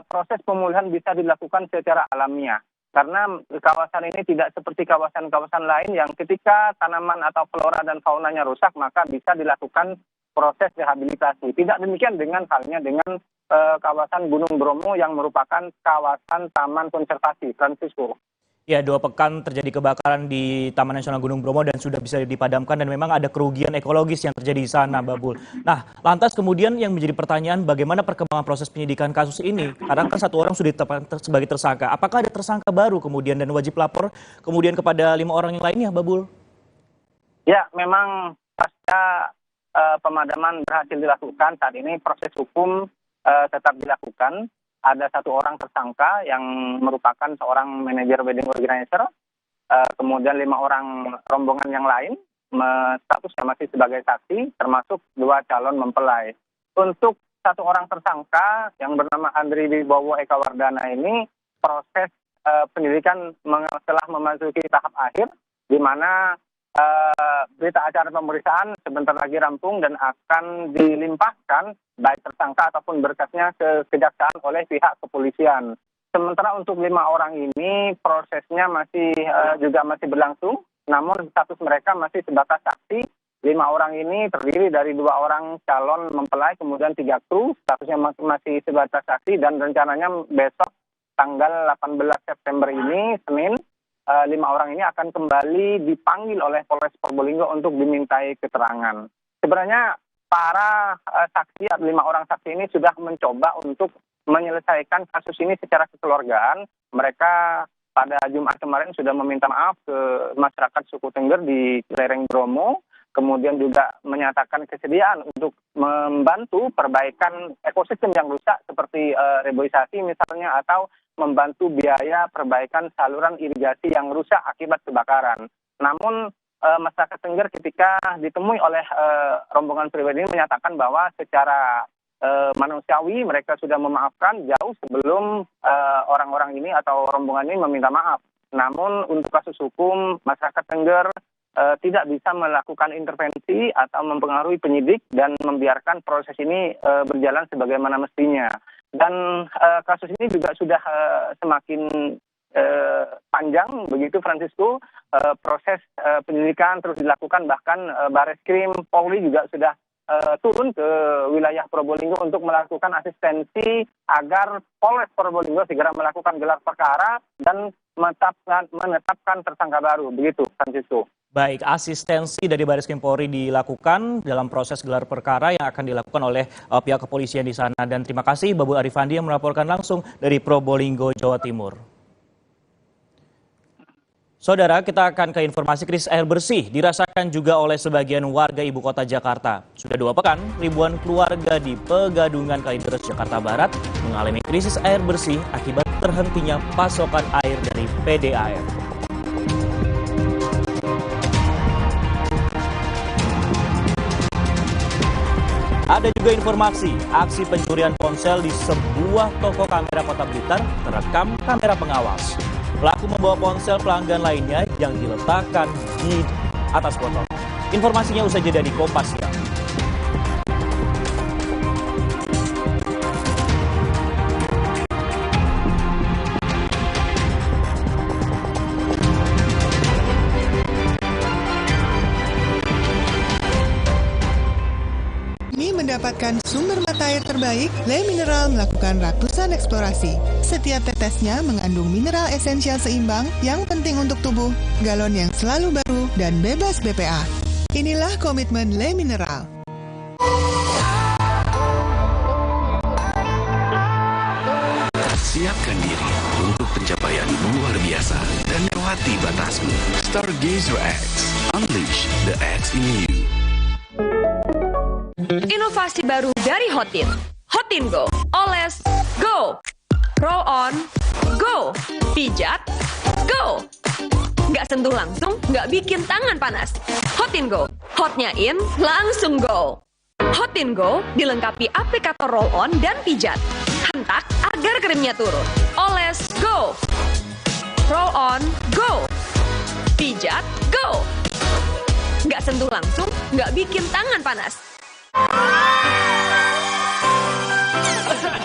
proses pemulihan bisa dilakukan secara alamiah. Karena kawasan ini tidak seperti kawasan-kawasan lain yang ketika tanaman atau flora dan faunanya rusak, maka bisa dilakukan proses rehabilitasi. Tidak demikian dengan halnya dengan kawasan Gunung Bromo yang merupakan kawasan taman konservasi, Francisco. Ya, 2 pekan terjadi kebakaran di Taman Nasional Gunung Bromo dan sudah bisa dipadamkan dan memang ada kerugian ekologis yang terjadi di sana, Babul. Nah, lantas kemudian yang menjadi pertanyaan bagaimana perkembangan proses penyidikan kasus ini? Karena kan 1 orang sudah ditetapkan sebagai tersangka. Apakah ada tersangka baru kemudian dan wajib lapor kemudian kepada 5 orang yang lainnya, Babul? Ya, memang pasca pemadaman berhasil dilakukan, saat ini proses hukum tetap dilakukan. Ada 1 orang tersangka yang merupakan seorang manajer wedding organizer, kemudian 5 orang rombongan yang lain statusnya masih sebagai saksi, termasuk 2 calon mempelai. Untuk 1 orang tersangka yang bernama Andri Wibowo Eka Wardana ini, proses penyidikan telah memasuki tahap akhir, di mana berita acara pemeriksaan sebentar lagi rampung dan akan dilimpahkan baik tersangka ataupun berkasnya ke kejaksaan oleh pihak kepolisian. Sementara untuk 5 orang ini prosesnya masih berlangsung, namun status mereka masih sebatas saksi. 5 orang ini terdiri dari 2 orang calon mempelai, kemudian 3 kru, statusnya masih sebatas saksi, dan rencananya besok tanggal 18 September ini, Senin, 5 orang ini akan kembali dipanggil oleh Polres Probolinggo untuk dimintai keterangan. Sebenarnya para saksi, 5 orang saksi ini sudah mencoba untuk menyelesaikan kasus ini secara kekeluargaan. Mereka pada Jumat kemarin sudah meminta maaf ke masyarakat suku Tengger di lereng Bromo, kemudian juga menyatakan kesediaan untuk membantu perbaikan ekosistem yang rusak seperti reboisasi misalnya, atau membantu biaya perbaikan saluran irigasi yang rusak akibat kebakaran. Namun masyarakat Tengger ketika ditemui oleh rombongan pribadi ini menyatakan bahwa secara manusiawi mereka sudah memaafkan jauh sebelum orang-orang ini atau rombongan ini meminta maaf. Namun untuk kasus hukum, masyarakat Tengger tidak bisa melakukan intervensi atau mempengaruhi penyidik dan membiarkan proses ini berjalan sebagaimana mestinya. Dan kasus ini juga sudah semakin panjang begitu, Francisco. Proses penyelidikan terus dilakukan, bahkan Bareskrim Polri juga sudah turun ke wilayah Probolinggo untuk melakukan asistensi agar Polres Probolinggo segera melakukan gelar perkara dan menetapkan tersangka baru, begitu Francisco. Baik, asistensi dari Bareskrim Polri dilakukan dalam proses gelar perkara yang akan dilakukan oleh pihak kepolisian di sana. Dan terima kasih Babul Arifandi yang melaporkan langsung dari Probolinggo, Jawa Timur. Saudara, kita akan ke informasi krisis air bersih dirasakan juga oleh sebagian warga ibu kota Jakarta. Sudah 2 pekan, ribuan keluarga di Pegadungan Kalideres, Jakarta Barat mengalami krisis air bersih akibat terhentinya pasokan air dari PDAM. Ada juga informasi aksi pencurian ponsel di sebuah toko kamera Kota Blitar terekam kamera pengawas. Pelaku membawa ponsel pelanggan lainnya yang diletakkan di atas botol. Informasinya usai jeda di Kompas Siang. Mendapatkan sumber mata air terbaik, Le Mineral melakukan ratusan eksplorasi. Setiap tetesnya mengandung mineral esensial seimbang yang penting untuk tubuh, galon yang selalu baru, dan bebas BPA. Inilah komitmen Le Mineral. Siapkan diri untuk pencapaian luar biasa dan lewati batasmu. Stargazer X, unleash the X in you. Inovasi baru dari Hotin. Hotin Go. Oles, go. Roll on, go. Pijat, go. Nggak sentuh langsung, nggak bikin tangan panas. Hotin Go. Hotnya in, langsung go. Hotin Go dilengkapi aplikator roll on dan pijat. Hentak agar krimnya turun. Oles, go. Roll on, go. Pijat, go. Nggak sentuh langsung, nggak bikin tangan panas.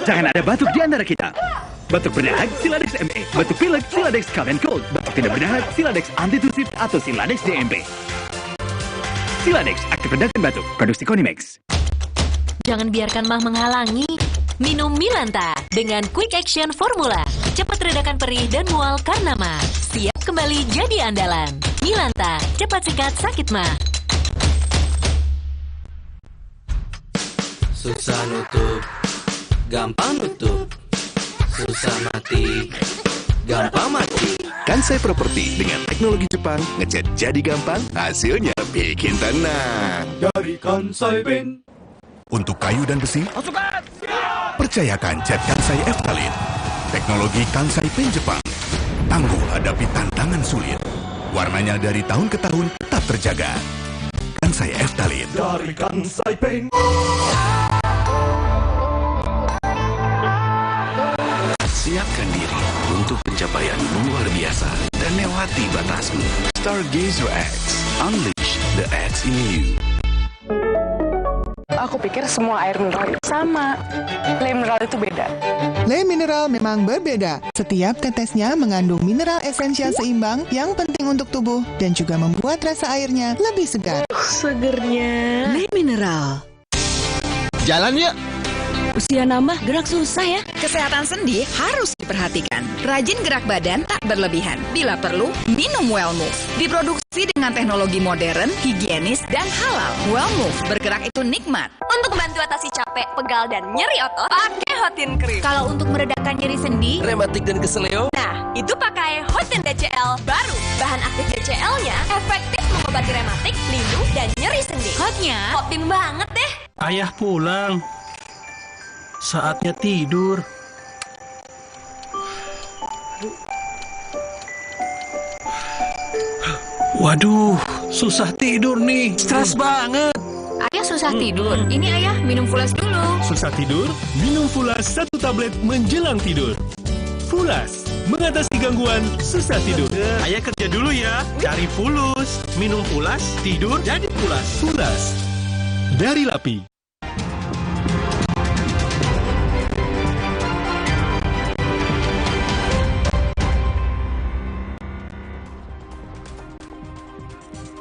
Jangan ada batuk di antara kita. Batuk berdahak Siladex ME, batuk pilek Siladex Cough and Cold, batuk tidak berdahak Siladex Antitusif atau Siladex DMP. Siladex aktif redakan batuk, produksi Konimex. Jangan biarkan mah menghalangi. Minum Milanta dengan Quick Action Formula. Cepat redakan perih dan mual karena mah. Siap kembali jadi andalan. Milanta, cepat sikat sakit mah. Susah nutup, gampang nutup. Susah mati, gampang mati. Kansai Properti dengan teknologi Jepang, ngecat jadi gampang, hasilnya bikin tenang. Dari Kansai Paint. Untuk kayu dan besi, percayakan cat Kansai Eftalin. Teknologi Kansai Paint Jepang. Tangguh hadapi tantangan sulit. Warnanya dari tahun ke tahun tetap terjaga. Kansai Eftalin. Dari Kansai Paint. Siapkan diri untuk pencapaian luar biasa dan lewati batasmu. Stargazer X, unleash the X in you. Aku pikir semua air mineral itu sama. Le Mineral itu beda. Le Mineral memang berbeda. Setiap tetesnya mengandung mineral esensial seimbang yang penting untuk tubuh dan juga membuat rasa airnya lebih segar. Segernya. Le Mineral. Jalan yuk. Usia nambah, gerak susah ya. Kesehatan sendi harus diperhatikan. Rajin gerak badan tak berlebihan. Bila perlu, minum Wellmove. Diproduksi dengan teknologi modern, higienis, dan halal. Wellmove, bergerak itu nikmat. Untuk membantu atasi capek, pegal, dan nyeri otot, pakai Hotin Cream. Kalau untuk meredakan nyeri sendi, Rematik dan keseleo, nah, itu pakai Hotin DCL baru. Bahan aktif DCL-nya efektif mengobati rematik, lindung, dan nyeri sendi. Hotnya, Hotin banget deh. Ayah pulang. Saatnya tidur. Waduh, susah tidur nih. Stres banget. Ayah susah tidur. Ini ayah minum Fulas dulu. Susah tidur? Minum Fulas 1 tablet menjelang tidur. Fulas, mengatasi gangguan susah tidur. Ayah kerja dulu ya. Cari Fulus. Minum Fulas, tidur jadi pulas. Fulas, dari Lapi.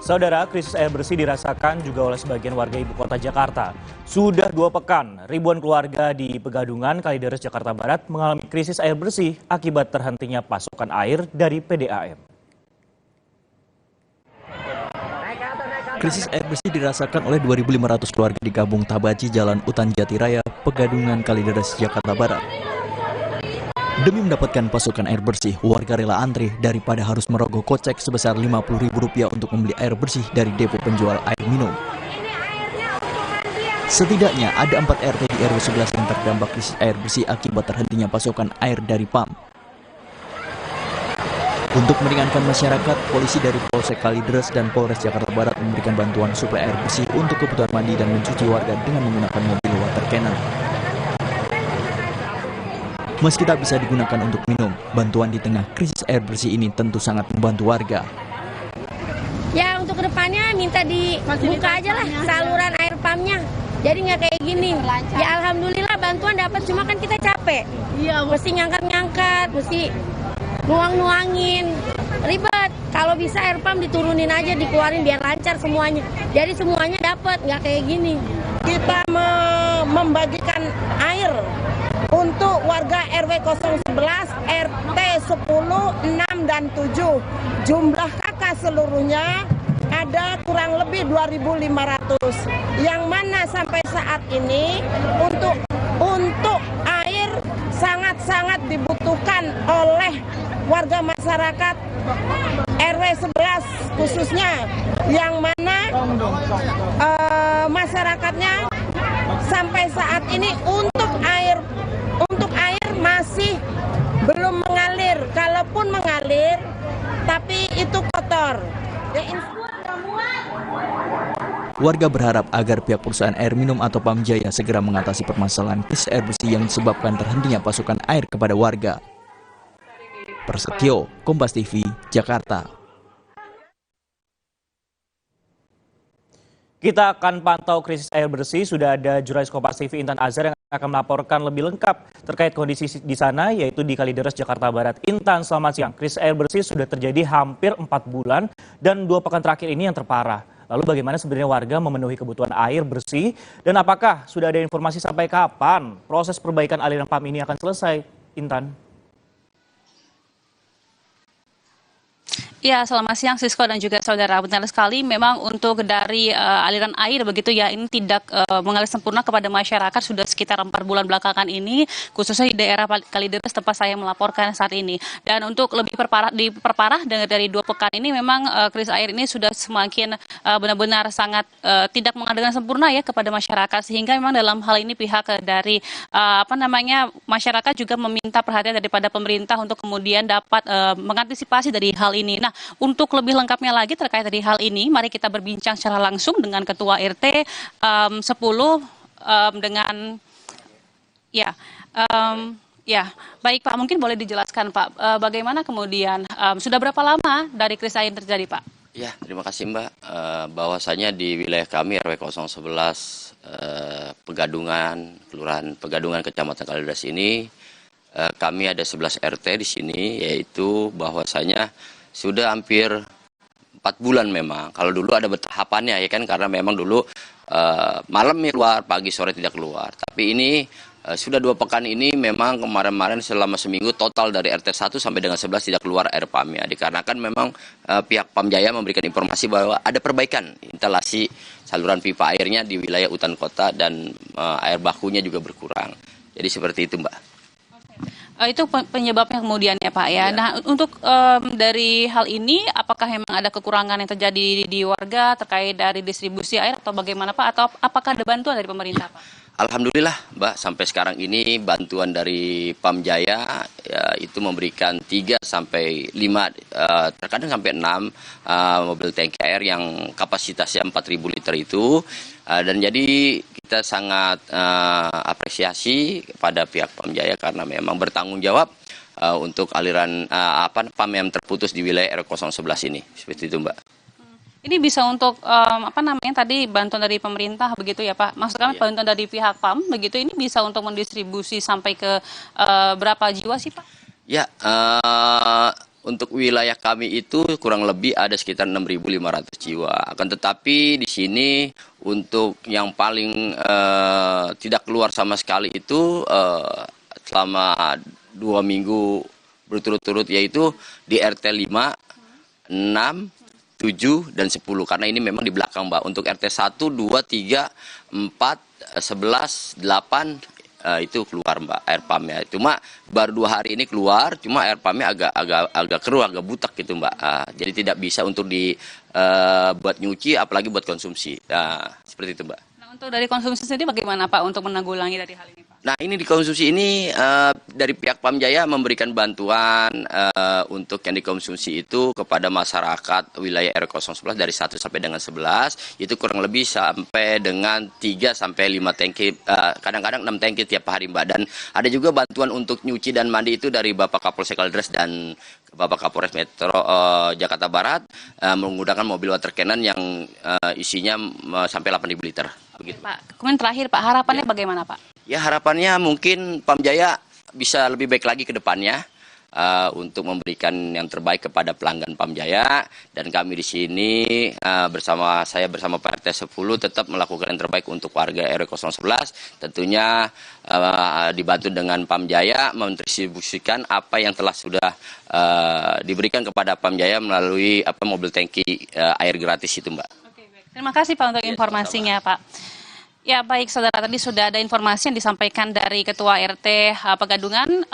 Saudara, krisis air bersih dirasakan juga oleh sebagian warga ibu kota Jakarta. Sudah 2 pekan, ribuan keluarga di Pegadungan, Kalideres, Jakarta Barat mengalami krisis air bersih akibat terhentinya pasokan air dari PDAM. Krisis air bersih dirasakan oleh 2.500 keluarga di Kampung Tabaci, Jalan Utan Jati Raya, Pegadungan, Kalideres, Jakarta Barat. Demi mendapatkan pasokan air bersih, warga rela antri daripada harus merogoh kocek sebesar Rp50.000 untuk membeli air bersih dari depo penjual air minum. Setidaknya ada 4 RT di RW 11 yang terdampak krisis air bersih akibat terhentinya pasokan air dari PAM. Untuk meringankan masyarakat, polisi dari Polsek Kalideres dan Polres Jakarta Barat memberikan bantuan suplai air bersih untuk kebutuhan mandi dan mencuci warga dengan menggunakan mobil water cannon. Meski tak bisa digunakan untuk minum, bantuan di tengah krisis air bersih ini tentu sangat membantu warga. Ya, untuk kedepannya minta dibuka aja lah saluran air pumpnya. Jadi nggak kayak gini. Ya alhamdulillah bantuan dapat, cuma kan kita capek. Iya, mesti ngangkat-ngangkat, mesti nuang-nuangin. Ribet. Kalau bisa air pump diturunin aja, dikeluarin biar lancar semuanya. Jadi semuanya dapat, nggak kayak gini. Kita membagikan air untuk warga RW 011, RT 10, 6, dan 7. Jumlah kakak seluruhnya ada kurang lebih 2.500. Yang mana sampai saat ini untuk air sangat-sangat dibutuhkan oleh warga masyarakat RW 11 khususnya. Yang mana masyarakatnya sampai saat ini untuk air masih belum mengalir. Kalaupun mengalir, tapi itu kotor. Warga berharap agar pihak perusahaan air minum atau PAM Jaya segera mengatasi permasalahan krisis air bersih yang disebabkan terhentinya pasokan air kepada warga. Prasetyo, Kompas TV, Jakarta. Kita akan pantau krisis air bersih. Sudah ada jurnalis Kompas TV Intan Azhar yang akan melaporkan lebih lengkap terkait kondisi di sana, yaitu di Kalideres, Jakarta Barat. Intan, selamat siang. Krisis air bersih sudah terjadi hampir 4 bulan dan 2 pekan terakhir ini yang terparah. Lalu bagaimana sebenarnya warga memenuhi kebutuhan air bersih dan apakah sudah ada informasi sampai kapan proses perbaikan aliran PAM ini akan selesai, Intan? Ya, selamat siang Sisko dan juga saudara. Benar sekali, memang untuk dari aliran air begitu ya, ini tidak mengalir sempurna kepada masyarakat sudah sekitar 4 bulan belakangan ini, khususnya di daerah Kalideres tempat saya melaporkan saat ini. Dan untuk lebih diperparah dari 2 pekan ini, memang krisis air ini sudah semakin benar-benar sangat tidak mengalir dengan sempurna ya kepada masyarakat, sehingga memang dalam hal ini pihak dari masyarakat juga meminta perhatian daripada pemerintah untuk kemudian dapat mengantisipasi dari hal ini. Nah, untuk lebih lengkapnya lagi terkait dari hal ini, mari kita berbincang secara langsung dengan Ketua RT 10 dengan baik Pak, mungkin boleh dijelaskan Pak, bagaimana kemudian sudah berapa lama dari krisis air terjadi Pak? Ya, terima kasih Mbak. Bahwasanya di wilayah kami RW 011 Pegadungan, Kelurahan Pegadungan, Kecamatan Kalideres ini, kami ada 11 RT di sini, yaitu bahwasanya sudah hampir 4 bulan memang. Kalau dulu ada bertahapannya ya kan, karena memang dulu malam keluar, pagi sore tidak keluar. Tapi ini Sudah 2 pekan ini memang kemarin-kemarin selama seminggu total dari RT 1 sampai dengan 11 tidak keluar air PAM-nya. Dikarenakan memang pihak PAM Jaya memberikan informasi bahwa ada perbaikan instalasi saluran pipa airnya di wilayah Utan Kota dan air bakunya juga berkurang. Jadi seperti itu, Mbak. Itu penyebabnya kemudian ya Pak ya. Nah untuk dari hal ini apakah memang ada kekurangan yang terjadi di warga terkait dari distribusi air atau bagaimana Pak? Atau apakah ada bantuan dari pemerintah Pak? Alhamdulillah Mbak, sampai sekarang ini bantuan dari PAM Jaya ya, itu memberikan 3 sampai 5, terkadang sampai 6 mobil tangki air yang kapasitasnya 4.000 liter itu. Dan jadi kita sangat apresiasi kepada pihak PAM Jaya karena memang bertanggung jawab untuk aliran PAM yang terputus di wilayah R011 ini. Seperti itu Mbak. Ini bisa untuk tadi bantuan dari pemerintah begitu ya Pak? Maksud kami bantuan dari pihak PAM begitu ini bisa untuk mendistribusi sampai ke berapa jiwa sih Pak? Ya, untuk wilayah kami itu kurang lebih ada sekitar 6.500 jiwa. Akan tetapi di sini untuk yang paling tidak keluar sama sekali itu selama 2 minggu berturut-turut yaitu di RT 5, 6, 7 dan 10 karena ini memang di belakang Mbak. Untuk RT 1, 2, 3, 4, 11, 8 itu keluar Mbak air PAM-nya. Cuma baru 2 hari ini keluar, cuma air PAM-nya agak keruh, agak butak gitu Mbak. Jadi tidak bisa untuk buat nyuci apalagi buat konsumsi. Seperti itu Mbak. Nah, untuk dari konsumsi sendiri bagaimana Pak untuk menanggulangi dari hal ini Pak? Nah ini di konsumsi ini dari pihak PAM Jaya memberikan bantuan untuk yang dikonsumsi itu kepada masyarakat wilayah R011 dari 1 sampai dengan 11 itu kurang lebih sampai dengan 3 sampai 5 tangki, kadang-kadang 6 tangki tiap hari Mbak. Dan ada juga bantuan untuk nyuci dan mandi itu dari Bapak Kapolsek Kalideres dan Bapak Kapolres Metro Jakarta Barat menggunakan mobil water cannon yang isinya sampai 8.000 liter. Begitu. Pak, kemudian terakhir Pak, harapannya bagaimana Pak? Ya harapannya mungkin PAM Jaya bisa lebih baik lagi ke depannya untuk memberikan yang terbaik kepada pelanggan PAM Jaya, dan kami di sini bersama Pak RT 10 tetap melakukan yang terbaik untuk warga R011. Tentunya dibantu dengan PAM Jaya mendistribusikan apa yang telah sudah diberikan kepada PAM Jaya melalui mobil tangki air gratis itu Mbak. Oke, baik. Terima kasih Pak untuk informasinya Pak. Ya baik saudara, tadi sudah ada informasi yang disampaikan dari Ketua RT Pegadungan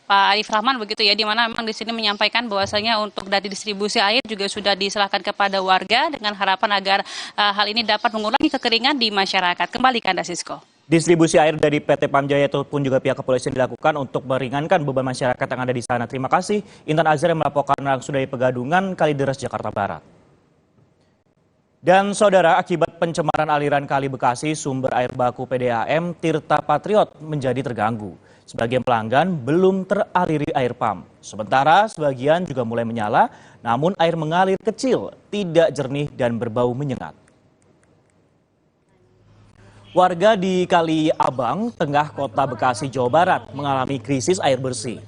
Pak Arif Rahman begitu ya, di mana memang di sini menyampaikan bahwasanya untuk dari distribusi air juga sudah diserahkan kepada warga dengan harapan agar hal ini dapat mengurangi kekeringan di masyarakat. Kembali ke Anda Sisko. Distribusi air dari PT PAM Jaya ataupun juga pihak kepolisian dilakukan untuk meringankan beban masyarakat yang ada di sana. Terima kasih Intan Azhar yang melaporkan langsung dari Pegadungan, Kalideres, Jakarta Barat. Dan saudara, akibat pencemaran aliran Kali Bekasi, sumber air baku PDAM Tirta Patriot menjadi terganggu. Sebagian pelanggan belum teraliri air PAM. Sementara sebagian juga mulai menyala, namun air mengalir kecil, tidak jernih dan berbau menyengat. Warga di Kali Abang, Tengah Kota Bekasi, Jawa Barat mengalami krisis air bersih.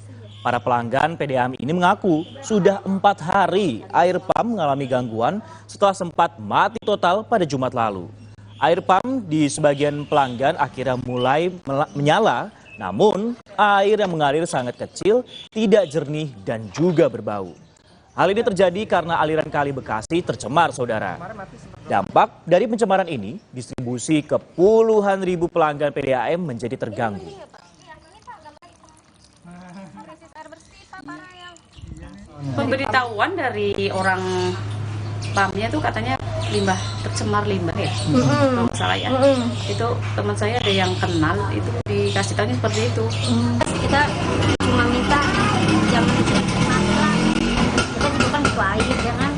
Para pelanggan PDAM ini mengaku sudah 4 hari air PAM mengalami gangguan setelah sempat mati total pada Jumat lalu. Air PAM di sebagian pelanggan akhirnya mulai menyala, namun air yang mengalir sangat kecil, tidak jernih dan juga berbau. Hal ini terjadi karena aliran Kali Bekasi tercemar, saudara. Dampak dari pencemaran ini, distribusi ke puluhan ribu pelanggan PDAM menjadi terganggu. Pemberitahuan dari orang PAM-nya tuh katanya limbah, tercemar limbah ya, kalau nggak salah ya. Itu teman saya ada yang kenal, itu dikasih tahunya seperti itu. Kita cuma minta jangan diceritakan, kita butuhkan butuh air ya kan.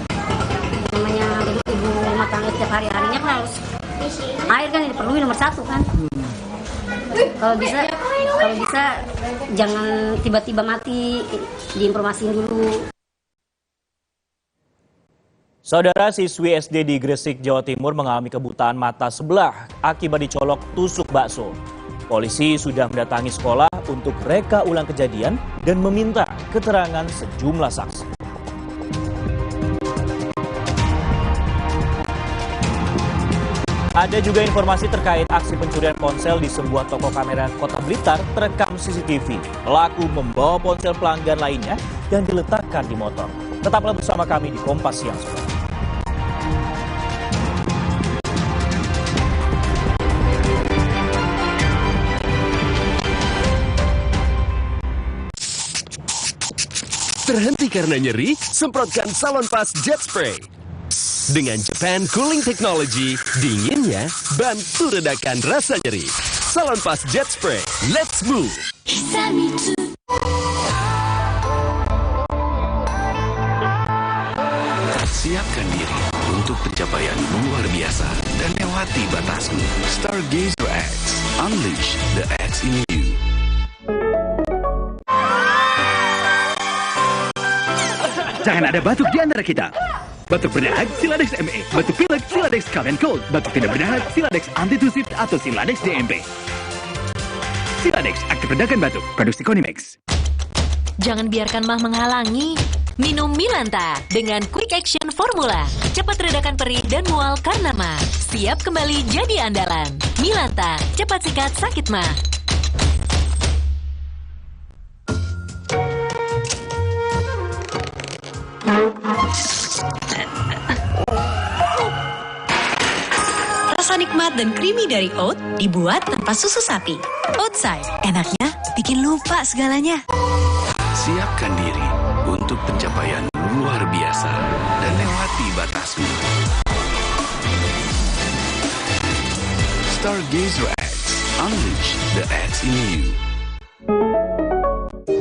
Namanya ibu rumah tangga setiap hari-harinya kan harus air kan diperlukan nomor 1 kan. Kalau bisa jangan tiba-tiba mati, diinformasiin dulu. Saudara, siswi SD di Gresik, Jawa Timur mengalami kebutaan mata sebelah akibat dicolok tusuk bakso. Polisi sudah mendatangi sekolah untuk reka ulang kejadian dan meminta keterangan sejumlah saksi. Ada juga informasi terkait aksi pencurian ponsel di sebuah toko kamera Kota Blitar terekam CCTV. Pelaku membawa ponsel pelanggan lainnya yang diletakkan di motor. Tetaplah bersama kami di Kompas Siang, Saudara. Terhenti karena nyeri? Semprotkan Salon Pas Jet Spray. Dengan Japan Cooling Technology, dinginnya bantu redakan rasa nyeri. Salon Pas Jet Spray, let's move! Siapkan diri untuk pencapaian luar biasa dan lewati batasmu. Stargazer X, unleash the X in you. Jangan ada batuk di antara kita. Batuk berdahak Siladex ME, batuk pilek Siladex Cough and Cold, batuk tidak berdahak Siladex Antitusif atau Siladex DMP. Siladex aktif redakan batuk, produksi Konimex. Jangan biarkan mah menghalangi. Minum Milanta dengan Quick Action Formula. Cepat redakan perih dan mual karena mah. Siap kembali jadi andalan. Milanta, cepat sikat sakit mah. Rasa nikmat dan creamy dari oat dibuat tanpa susu sapi. Oatside, enaknya bikin lupa segalanya. Siapkan diri untuk pencapaian luar biasa dan lewati batasmu. Stargazer X, unleash the X in you.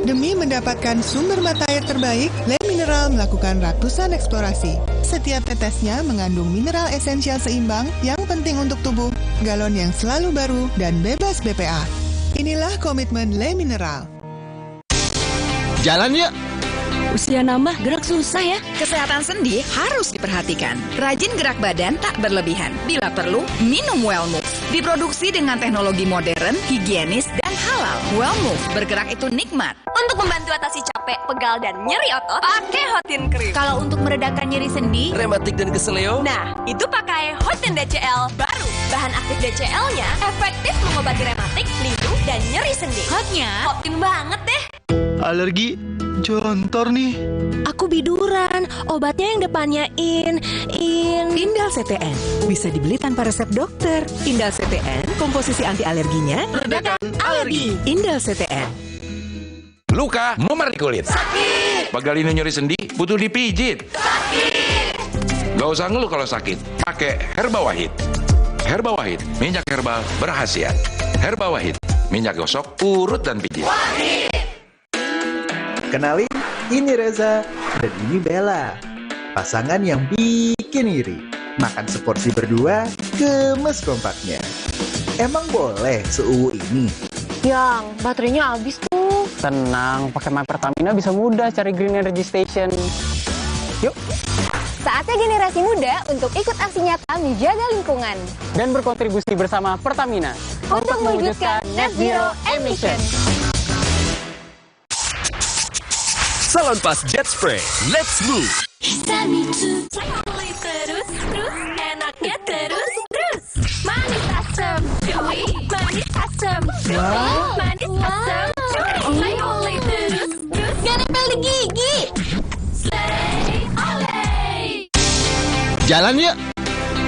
Demi mendapatkan sumber mata air terbaik, Le Mineral melakukan ratusan eksplorasi. Setiap tetesnya mengandung mineral esensial seimbang yang penting untuk tubuh, galon yang selalu baru dan bebas BPA. Inilah komitmen Le Mineral. Jalan yuk! Usia nambah, gerak susah ya. Kesehatan sendi harus diperhatikan. Rajin gerak badan tak berlebihan. Bila perlu, minum Wellmove. Diproduksi dengan teknologi modern, higienis, dan halal. Wellmove, bergerak itu nikmat. Untuk membantu atasi capek, pegal, dan nyeri otot, pakai Hotin Cream. Kalau untuk meredakan nyeri sendi, Rematik dan keseleo? Nah, itu pakai Hotin DCL baru. Bahan aktif DCL-nya efektif mengobati rematik, lindung, dan nyeri sendi. hotnya Hotin banget deh. Alergi jontor nih. Aku biduran, obatnya yang depannya Indal CTN. Bisa dibeli tanpa resep dokter. Indal CTN, komposisi anti alerginya Redakan alergi. Indal CTN. Luka, memar di kulit. Sakit. Pegal ini nyeri sendi, butuh dipijit. Sakit. Gak usah ngeluh kalau sakit. Pakai Herba Wahid. Herba Wahid, minyak herbal berkhasiat. Herba Wahid, minyak gosok, urut dan pijit. Kenalin, ini Reza dan ini Bella. Pasangan yang bikin iri. Makan seporsi berdua, gemes kompaknya. Emang boleh seuwu ini? Yang, baterainya habis tuh. Tenang, pakai My Pertamina bisa mudah cari Green Energy Station. Yuk. Saatnya generasi muda untuk ikut aksi nyata menjaga lingkungan. Dan berkontribusi bersama Pertamina. Untuk mewujudkan net zero emission. Salon Pas Jet Spray, let's move! Terus, enaknya terus. Manis asam, chewy, manis asam, chewy, manis asam, chewy. Saya oleh terus. Gak nempel di gigi. Slay, oleh. Jalan yuk!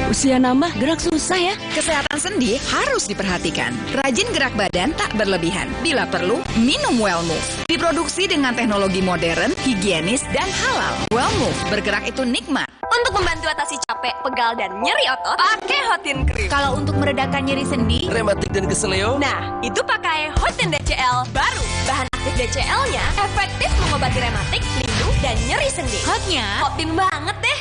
Usia nambah, gerak susah ya. Kesehatan sendi harus diperhatikan. Rajin gerak badan tak berlebihan. Bila perlu, minum Wellmove. Diproduksi dengan teknologi modern, higienis, dan halal. Wellmove, bergerak itu nikmat. Untuk membantu atasi capek, pegal, dan nyeri otot, pakai Hotin Cream. Kalau untuk meredakan nyeri sendi, Rematik dan keseleo? Nah, itu pakai Hotin DCL baru. Bahan aktif DCL-nya efektif mengobati rematik, lindung, dan nyeri sendi. hotnya Hotin banget deh.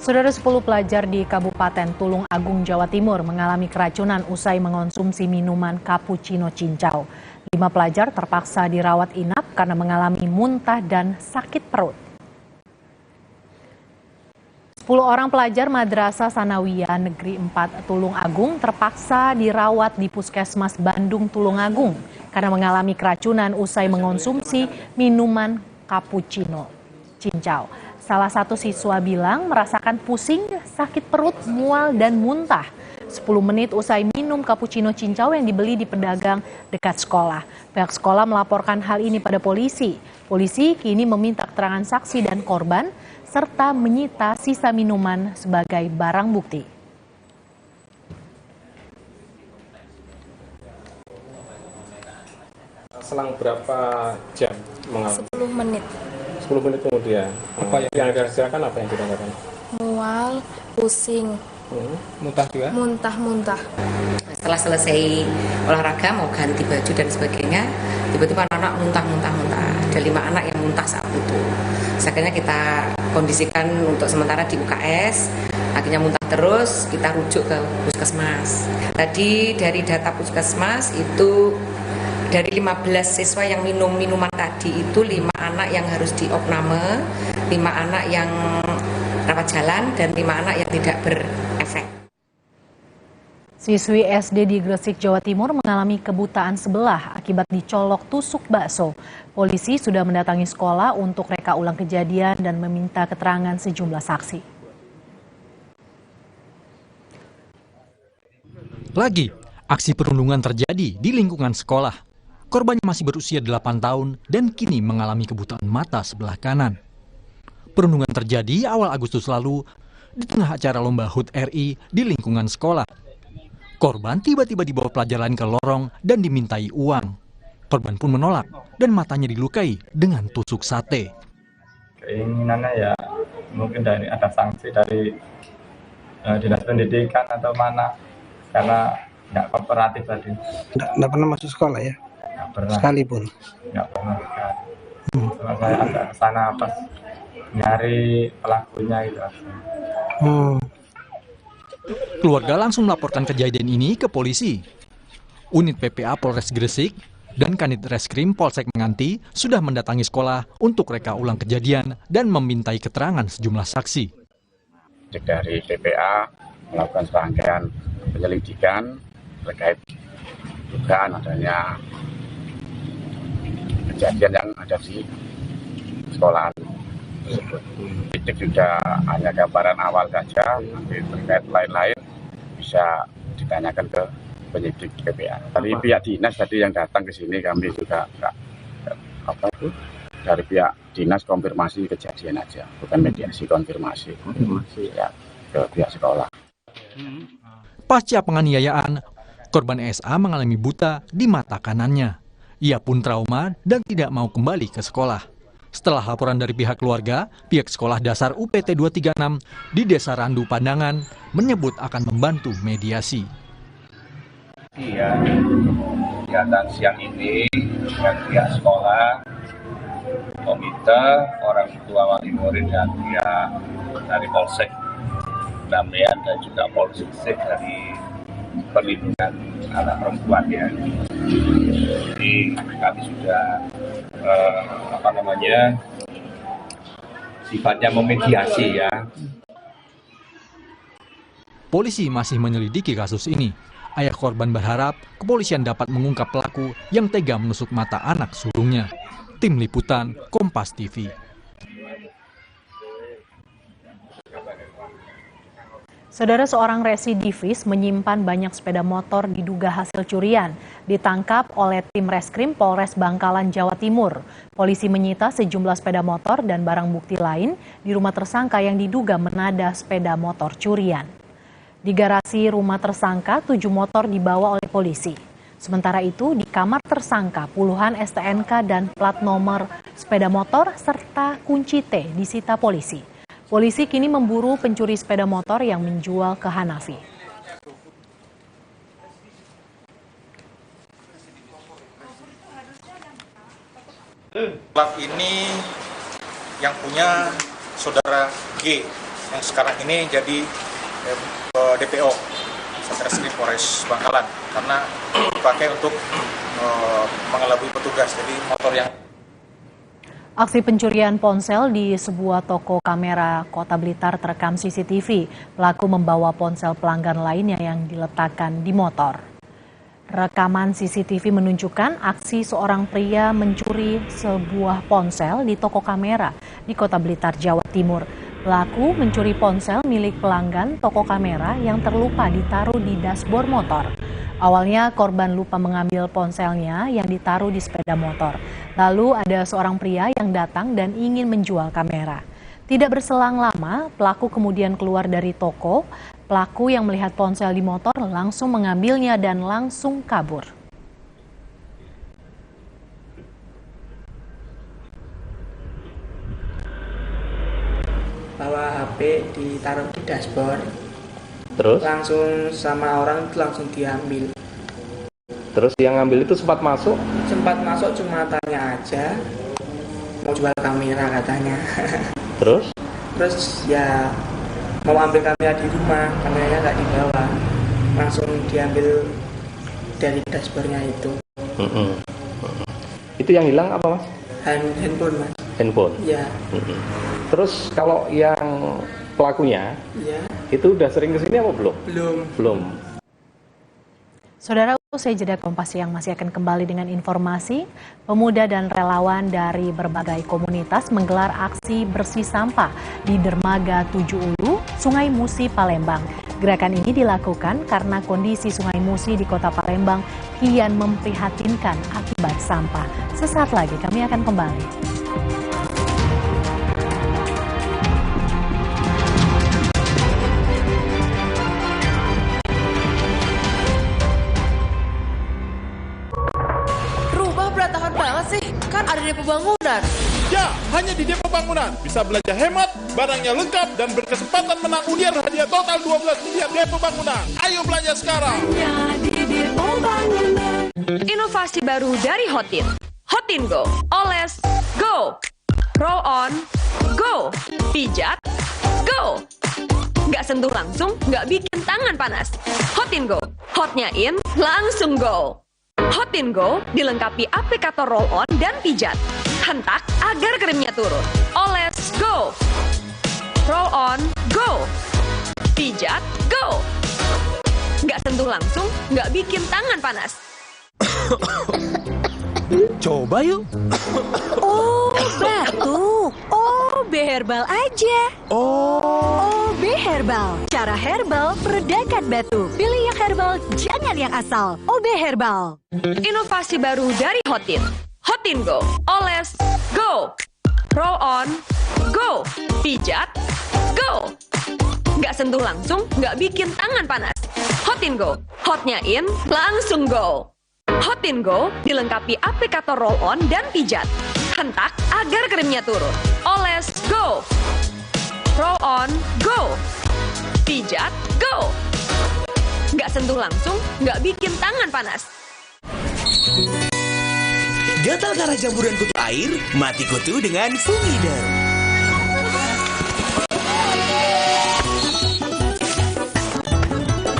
Saudara, 10 pelajar di Kabupaten Tulung Agung, Jawa Timur mengalami keracunan usai mengonsumsi minuman cappuccino cincau. 5 pelajar terpaksa dirawat inap karena mengalami muntah dan sakit perut. 10 orang pelajar Madrasah Sanawiyah Negeri 4 Tulung Agung terpaksa dirawat di Puskesmas Bandung Tulung Agung karena mengalami keracunan usai mengonsumsi minuman cappuccino cincau. Salah satu siswa bilang merasakan pusing, sakit perut, mual, dan muntah 10 menit usai minum cappuccino cincau yang dibeli di pedagang dekat sekolah. Pihak sekolah melaporkan hal ini pada polisi. Polisi kini meminta keterangan saksi dan korban serta menyita sisa minuman sebagai barang bukti. Selang berapa jam mengalami? 10 menit. 10 menit kemudian. Apa yang dirasakan, apa yang dirasakan? Mual, pusing. Muntah juga? Muntah-muntah. Setelah selesai olahraga mau ganti baju dan sebagainya, tiba-tiba anak muntah. Ada 5 anak yang muntah saat itu. Akhirnya kita kondisikan untuk sementara di UKS, akhirnya muntah terus, kita rujuk ke puskesmas. Tadi dari data puskesmas itu dari 15 siswa yang minum minuman tadi itu 5 anak yang harus diopname, 5 anak yang rawat jalan, dan 5 anak yang tidak berefek. Siswi SD di Gresik, Jawa Timur mengalami kebutaan sebelah akibat dicolok tusuk bakso. Polisi sudah mendatangi sekolah untuk reka ulang kejadian dan meminta keterangan sejumlah saksi. Lagi, aksi perundungan terjadi di lingkungan sekolah. Korbannya masih berusia 8 tahun dan kini mengalami kebutaan mata sebelah kanan. Perundungan terjadi awal Agustus lalu di tengah acara lomba HUT RI di lingkungan sekolah. Korban tiba-tiba dibawa pelajar lain ke lorong dan dimintai uang. Korban pun menolak dan matanya dilukai dengan tusuk sate. Keinginannya ya mungkin ada sanksi dari dinas pendidikan atau mana, karena nggak kooperatif tadi. Nggak pernah masuk sekolah ya? Nggak pernah. Sekalipun? Nggak pernah sekali. Setelah saya agak kesana pas nyari pelakunya itu. Keluarga langsung melaporkan kejadian ini ke polisi. Unit PPA Polres Gresik dan Kanit Reskrim Polsek Menganti sudah mendatangi sekolah untuk reka ulang kejadian dan memintai keterangan sejumlah saksi. Dari PPA melakukan serangkaian penyelidikan terkait dugaan adanya kejadian yang ada di sekolahan tersebut. Titik juga hanya gambaran awal saja, nanti terkait lain-lain bisa ditanyakan ke penyidik PPA. Dari pihak dinas tadi yang datang ke sini, kami juga dari pihak dinas konfirmasi kejadian aja, bukan mediasi, konfirmasi ya, ke pihak sekolah. Pasca penganiayaan, korban SA mengalami buta di mata kanannya. Ia pun trauma dan tidak mau kembali ke sekolah. Setelah laporan dari pihak keluarga, pihak Sekolah Dasar UPT 236 di Desa Randu Pandangan menyebut akan membantu mediasi. Iya, kegiatan siang ini dengan pihak sekolah, komite, orang tua wali murid dan pihak dari Polsek Damrean dan juga Polsek dari perlindungan anak perempuan ya. Jadi kami sudah sifatnya memediasi ya. Polisi masih menyelidiki kasus ini. Ayah korban berharap kepolisian dapat mengungkap pelaku yang tega menusuk mata anak sulungnya. Tim Liputan Kompas TV. Saudara, seorang residivis menyimpan banyak sepeda motor diduga hasil curian. Ditangkap oleh tim Reskrim Polres Bangkalan, Jawa Timur. Polisi menyita sejumlah sepeda motor dan barang bukti lain di rumah tersangka yang diduga menadah sepeda motor curian. Di garasi rumah tersangka, 7 motor dibawa oleh polisi. Sementara itu, di kamar tersangka, puluhan STNK dan plat nomor sepeda motor serta kunci T disita polisi. Polisi kini memburu pencuri sepeda motor yang menjual ke Hanafi. Plat ini yang punya saudara G, yang sekarang ini jadi DPO Satreskrim Polres Bangkalan, karena dipakai untuk mengelabui petugas. Jadi motor yang Aksi pencurian ponsel di sebuah toko kamera Kota Blitar terekam CCTV. Pelaku membawa ponsel pelanggan lainnya yang diletakkan di motor. Rekaman CCTV menunjukkan aksi seorang pria mencuri sebuah ponsel di toko kamera di Kota Blitar, Jawa Timur. Pelaku mencuri ponsel milik pelanggan toko kamera yang terlupa ditaruh di dashboard motor. Awalnya korban lupa mengambil ponselnya yang ditaruh di sepeda motor. Lalu ada seorang pria yang datang dan ingin menjual kamera. Tidak berselang lama, pelaku kemudian keluar dari toko. Pelaku yang melihat ponsel di motor langsung mengambilnya dan langsung kabur. Bawa HP ditaruh di dashboard. Terus? Langsung sama orang itu langsung diambil. Terus yang ngambil itu sempat masuk? Sempat masuk, cuma tanya aja mau jual kamera katanya. Terus? Terus ya mau ambil kamera di rumah, kameranya nggak dibawa, langsung diambil dari dashboardnya itu. Itu yang hilang apa, Mas? Handphone, Mas. Handphone? Iya. Terus kalau yang pelakunya, iya, itu udah sering kesini apa belum? Belum. Saudara, usai jeda Kompas Siang masih akan kembali dengan informasi. Pemuda dan relawan dari berbagai komunitas menggelar aksi bersih sampah di Dermaga 7 Ulu, Sungai Musi, Palembang. Gerakan ini dilakukan karena kondisi Sungai Musi di Kota Palembang kian memprihatinkan akibat sampah. Sesaat lagi kami akan kembali. Kan ada DP Bangunan. Ya, hanya di DP Bangunan. Bisa belanja hemat, barangnya lengkap, dan berkesempatan menang undian hadiah total 12 miliar DP Bangunan. Ayo belanja sekarang. Hanya di DP Bangunan. Inovasi baru dari Hotin. Hotin Go. Oles, go. Roll on, go. Pijat, go. Nggak sentuh langsung, nggak bikin tangan panas. Hotin Go. Hotnya in, langsung go. Hotin Go dilengkapi aplikator roll-on dan pijat. Hentak agar krimnya turun. Oles, go. Roll-on, go. Pijat, go. Nggak sentuh langsung, nggak bikin tangan panas. Coba yuk. Oh, batuk. OB Herbal aja. OB Herbal. Cara herbal meredakan batuk. Pilih yang herbal, jangan yang asal. OB Herbal. Inovasi baru dari Hotin. Hotin Go. Oles, go. Roll on, go. Pijat, go. Nggak sentuh langsung, nggak bikin tangan panas. Hotin Go. Hotnya in, langsung go. Hotin Go dilengkapi aplikator roll-on dan pijat. Hentak agar krimnya turun. Oles, go. Roll on, go. Pijat, go. Nggak sentuh langsung, nggak bikin tangan panas. Gatal karena campuran kutu air, mati kutu dengan Fumiderm.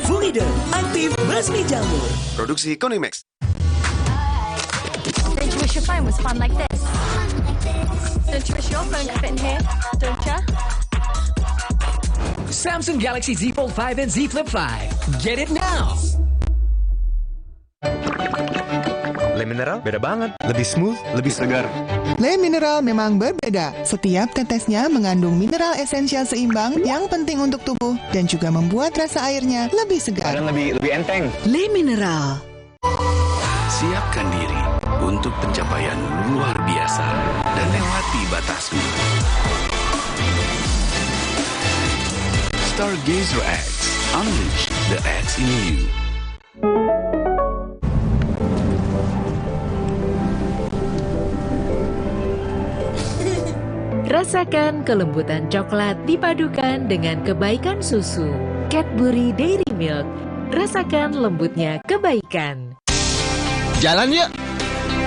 Fumiderm, aktif basmi jamur. Produksi Konimax. Don't you wish your phone was fun like this? Don't you wish your phone could fit in here? Don't you? Samsung Galaxy Z Fold 5 and Z Flip 5. Get it now. Le Mineral beda banget, lebih smooth, lebih segar. Le Mineral memang berbeda. Setiap tetesnya mengandung mineral esensial seimbang yang penting untuk tubuh dan juga membuat rasa airnya lebih segar. Dan lebih enteng. Le Mineral. Siapkan diri untuk pencapaian luar biasa dan lewati batasmu. Stargazer X, unleash the X in you. Rasakan kelembutan coklat dipadukan dengan kebaikan susu. Cadbury Dairy Milk. Rasakan lembutnya kebaikan. Jalan yuk.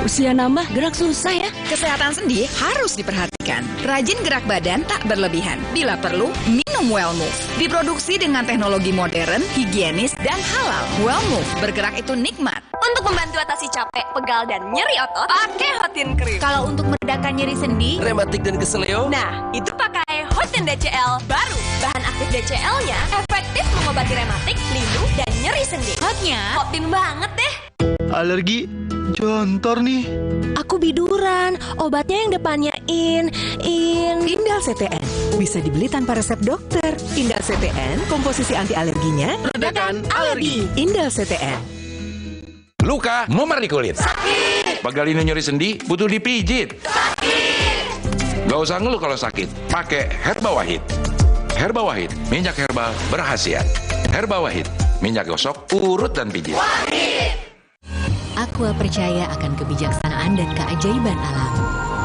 Usia nambah, gerak susah ya. Kesehatan sendi harus diperhatikan. Rajin gerak badan tak berlebihan. Bila perlu, minum Wellmove. Diproduksi dengan teknologi modern, higienis, dan halal. Wellmove, bergerak itu nikmat. Untuk membantu atasi capek, pegal, dan nyeri otot, pakai Hotin Cream. Kalau untuk meredakan nyeri sendi, rematik dan keseleo, nah, itu pakai Hotin DCL baru. Bahan aktif DCL-nya efektif mengobati rematik, lindu, dan nyeri sendi. Hotnya, Hotin banget deh. Alergi jontor nih. aku biduran. Obatnya yang depannya Indal CTN. Bisa dibeli tanpa resep dokter. Indal CTN, komposisi anti alerginya redakan alergi. Indal CTN. Luka, memar di kulit. Sakit. Pegalino nyeri sendi, butuh dipijit. Sakit. Gak usah ngeluh kalau sakit. Pakai Herba Wahid. Herba Wahid, minyak herbal berkhasiat. Herba Wahid, minyak gosok, urut dan pijit. Wahid. Aqua percaya akan kebijaksanaan dan keajaiban alam.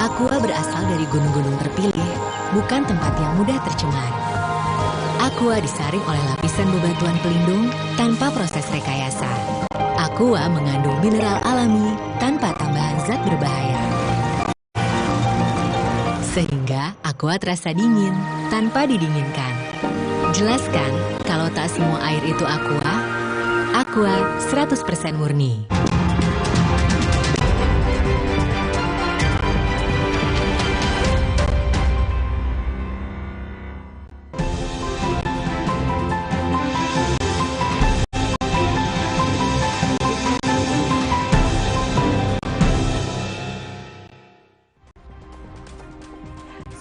Aqua berasal dari gunung-gunung terpilih, bukan tempat yang mudah tercemar. Aqua disaring oleh lapisan bebatuan pelindung tanpa proses rekayasa. Aqua mengandung mineral alami tanpa tambahan zat berbahaya. Sehingga Aqua terasa dingin tanpa didinginkan. Jelaskan kalau tak semua air itu Aqua. Aqua 100% murni.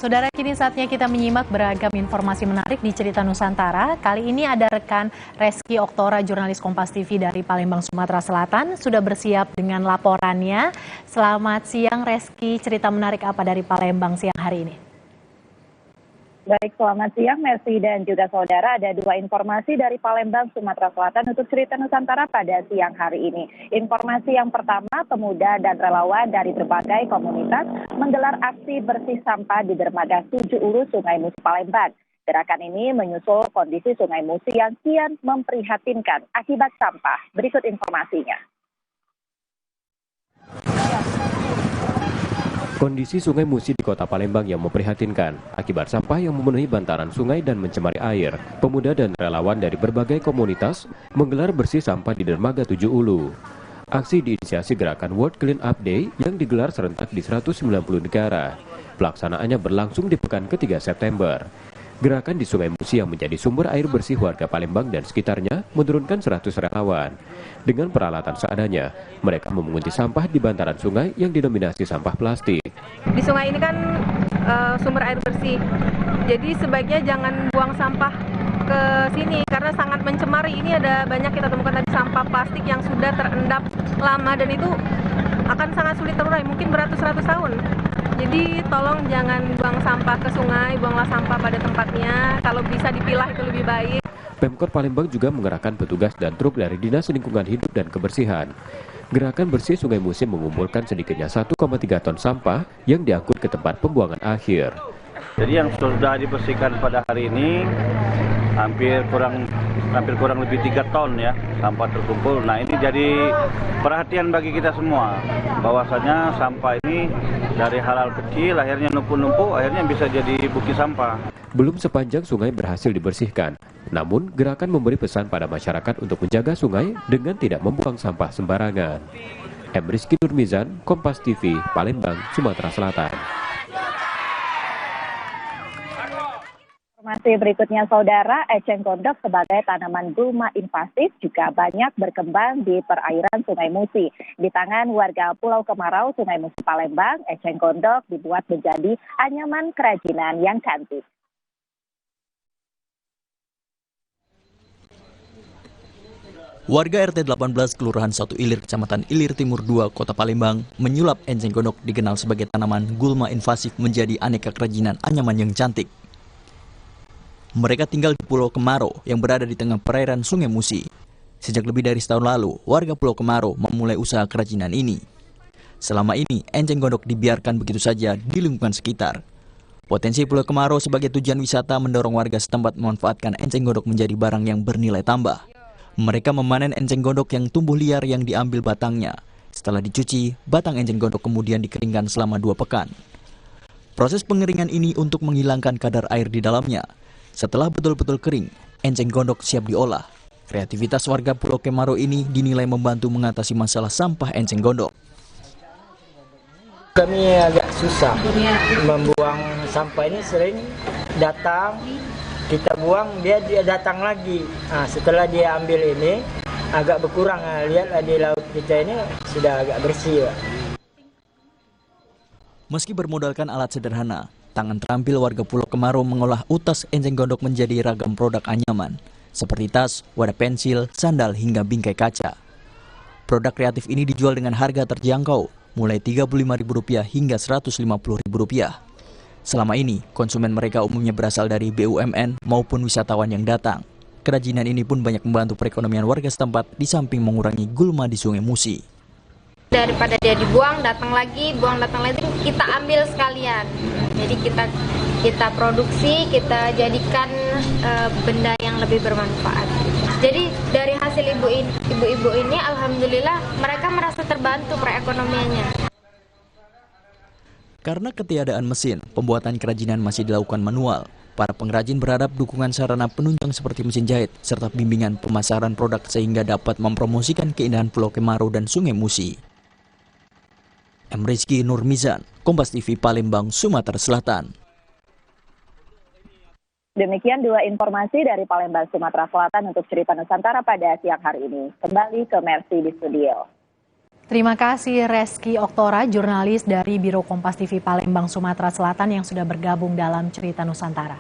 Saudara, kini saatnya kita menyimak beragam informasi menarik di Cerita Nusantara. Kali ini ada rekan Reski Oktora, jurnalis Kompas TV dari Palembang, Sumatera Selatan, sudah bersiap dengan laporannya. Selamat siang Reski, cerita menarik apa dari Palembang siang hari ini? Baik, selamat siang Mercy dan juga saudara. Ada dua informasi dari Palembang, Sumatera Selatan untuk Cerita Nusantara pada siang hari ini. Informasi yang pertama, pemuda dan relawan dari berbagai komunitas menggelar aksi bersih sampah di dermaga 7 Ulu Sungai Musi Palembang. Gerakan ini menyusul kondisi Sungai Musi yang kian memprihatinkan akibat sampah. Berikut informasinya. Kondisi Sungai Musi di Kota Palembang yang memprihatinkan akibat sampah yang memenuhi bantaran sungai dan mencemari air. Pemuda dan relawan dari berbagai komunitas menggelar bersih sampah di dermaga 7 Ulu. Aksi diinisiasi gerakan World Clean Up Day yang digelar serentak di 190 negara. Pelaksanaannya berlangsung di pekan ketiga September. Gerakan di Sungai Musi yang menjadi sumber air bersih warga Palembang dan sekitarnya menurunkan 100 relawan. Dengan peralatan seadanya, mereka memunguti sampah di bantaran sungai yang didominasi sampah plastik. Di sungai ini kan sumber air bersih, jadi sebaiknya jangan buang sampah ke sini karena sangat mencemari. Ini ada banyak kita temukan tadi sampah plastik yang sudah terendap lama dan itu akan sangat sulit terurai, mungkin beratus-ratus tahun. Jadi tolong jangan buang sampah ke sungai, buanglah sampah pada tempatnya. Kalau bisa dipilah itu lebih baik. Pemkot Palembang juga mengerahkan petugas dan truk dari Dinas Lingkungan Hidup dan Kebersihan. Gerakan bersih Sungai Musi mengumpulkan sedikitnya 1,3 ton sampah yang diangkut ke tempat pembuangan akhir. Jadi yang sudah dibersihkan pada hari ini hampir kurang lebih 3 ton ya sampah terkumpul. Nah, ini jadi perhatian bagi kita semua bahwasanya sampah ini dari hal-hal kecil akhirnya numpuk-numpuk akhirnya bisa jadi bukti sampah. Belum sepanjang sungai berhasil dibersihkan, namun gerakan memberi pesan pada masyarakat untuk menjaga sungai dengan tidak membuang sampah sembarangan. Rizky Nurmizan, Kompas TV, Palembang, Sumatera Selatan. Informasi berikutnya saudara, eceng gondok sebagai tanaman gulma invasif juga banyak berkembang di perairan Sungai Musi. Di tangan warga Pulau Kemarau, Sungai Musi Palembang, eceng gondok dibuat menjadi anyaman kerajinan yang cantik. Warga RT 18 Kelurahan 1 Ilir, Kecamatan Ilir Timur 2, Kota Palembang, menyulap eceng gondok dikenal sebagai tanaman gulma invasif menjadi aneka kerajinan anyaman yang cantik. Mereka tinggal di Pulau Kemarau yang berada di tengah perairan Sungai Musi. Sejak lebih dari setahun lalu, warga Pulau Kemarau memulai usaha kerajinan ini. Selama ini, eceng gondok dibiarkan begitu saja di lingkungan sekitar. Potensi Pulau Kemarau sebagai tujuan wisata mendorong warga setempat memanfaatkan eceng gondok menjadi barang yang bernilai tambah. Mereka memanen eceng gondok yang tumbuh liar yang diambil batangnya. Setelah dicuci, batang enceng gondok kemudian dikeringkan selama 2 pekan. Proses pengeringan ini untuk menghilangkan kadar air di dalamnya. Setelah betul-betul kering, enceng gondok siap diolah. Kreativitas warga Pulau Kemaro ini dinilai membantu mengatasi masalah sampah enceng gondok. Kami agak susah membuang sampah ini, sering datang, kita buang, dia datang lagi. Nah, setelah dia ambil ini, agak berkurang. Nah, lihatlah di laut kita ini sudah agak bersih. Pak. Meski bermodalkan alat sederhana, tangan terampil warga Pulau Kemaro mengolah utas enceng gondok menjadi ragam produk anyaman, seperti tas, wadah pensil, sandal, hingga bingkai kaca. Produk kreatif ini dijual dengan harga terjangkau, mulai Rp35.000 hingga Rp150.000. Selama ini, konsumen mereka umumnya berasal dari BUMN maupun wisatawan yang datang. Kerajinan ini pun banyak membantu perekonomian warga setempat di samping mengurangi gulma di Sungai Musi. Daripada dia dibuang, datang lagi, kita ambil sekalian. Jadi kita produksi, kita jadikan benda yang lebih bermanfaat. Jadi dari hasil ibu-ibu ini, alhamdulillah mereka merasa terbantu perekonomiannya. Karena ketiadaan mesin, pembuatan kerajinan masih dilakukan manual. Para pengrajin berharap dukungan sarana penunjang seperti mesin jahit, serta bimbingan pemasaran produk sehingga dapat mempromosikan keindahan Pulau Kemaro dan Sungai Musi. M. Rizky Nurmizan, Kompas TV Palembang, Sumatera Selatan. Demikian 2 informasi dari Palembang, Sumatera Selatan untuk Cerita Nusantara pada siang hari ini. Kembali ke Mercy di studio. Terima kasih Reski Oktora, jurnalis dari Biro Kompas TV Palembang, Sumatera Selatan yang sudah bergabung dalam Cerita Nusantara.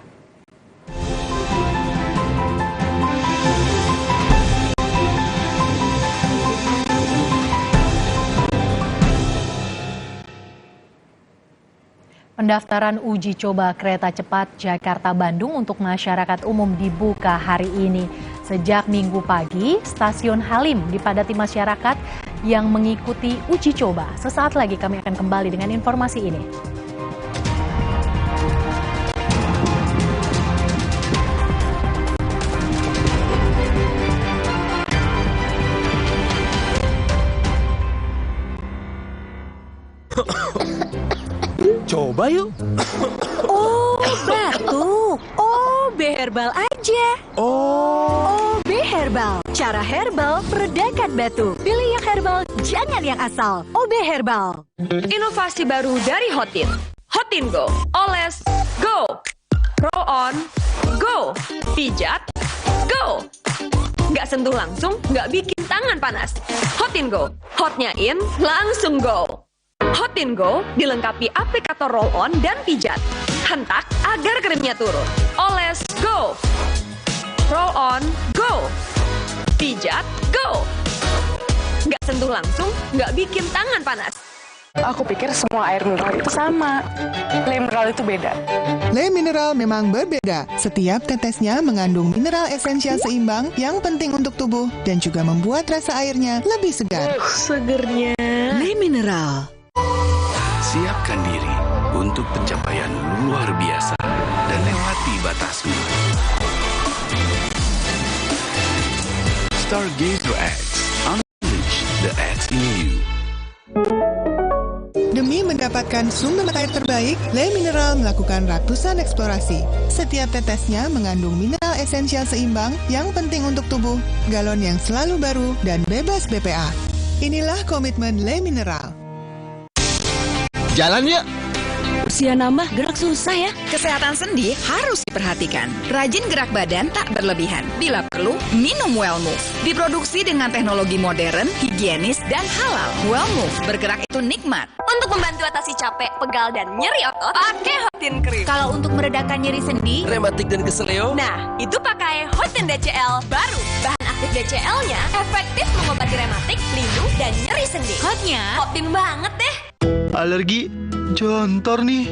Pendaftaran uji coba kereta cepat Jakarta-Bandung untuk masyarakat umum dibuka hari ini. Sejak Minggu pagi, Stasiun Halim dipadati masyarakat yang mengikuti uji coba. Sesaat lagi kami akan kembali dengan informasi ini. Coba yuk. Oh, batuk. OB Herbal aja. OB Herbal. Cara herbal meredakan batuk. Pilih yang herbal, jangan yang asal. OB Herbal. Inovasi baru dari Hotin. Hotin Go. Oles, go. Roll on, go. Pijat, go. Nggak sentuh langsung, nggak bikin tangan panas. Hotin Go. Hotnya in, langsung go. Hotin Go dilengkapi aplikator roll-on dan pijat. Hentak agar krimnya turun. Oles, go. Roll-on, go. Pijat, go. Nggak sentuh langsung, nggak bikin tangan panas. Aku pikir semua air mineral itu sama. Le mineral itu beda. Le mineral memang berbeda. Setiap tetesnya mengandung mineral esensial seimbang yang penting untuk tubuh dan juga membuat rasa airnya lebih segar. Segernya. Le mineral. Siapkan diri untuk pencapaian luar biasa dan lewati batasmu. Stargazer X. Unleash the X in you. Demi mendapatkan sumber air terbaik, Le Mineral melakukan ratusan eksplorasi. Setiap tetesnya mengandung mineral esensial seimbang yang penting untuk tubuh, galon yang selalu baru, dan bebas BPA. Inilah komitmen Le Mineral. Jalan yuk. Usia nambah, gerak susah ya. Kesehatan sendi harus diperhatikan. Rajin gerak badan tak berlebihan. Bila perlu, minum Well Move. Diproduksi dengan teknologi modern, higienis, dan halal. Well Move, bergerak itu nikmat. Untuk membantu atasi capek, pegal, dan nyeri otot, pakai Hotin Cream. Kalau untuk meredakan nyeri sendi, rematik dan keseleo, nah itu pakai Hotin DCL baru. Bahan aktif DCL-nya efektif mengobati rematik, lindung, dan nyeri sendi. Hotnya Hotin banget deh. Alergi jontor nih.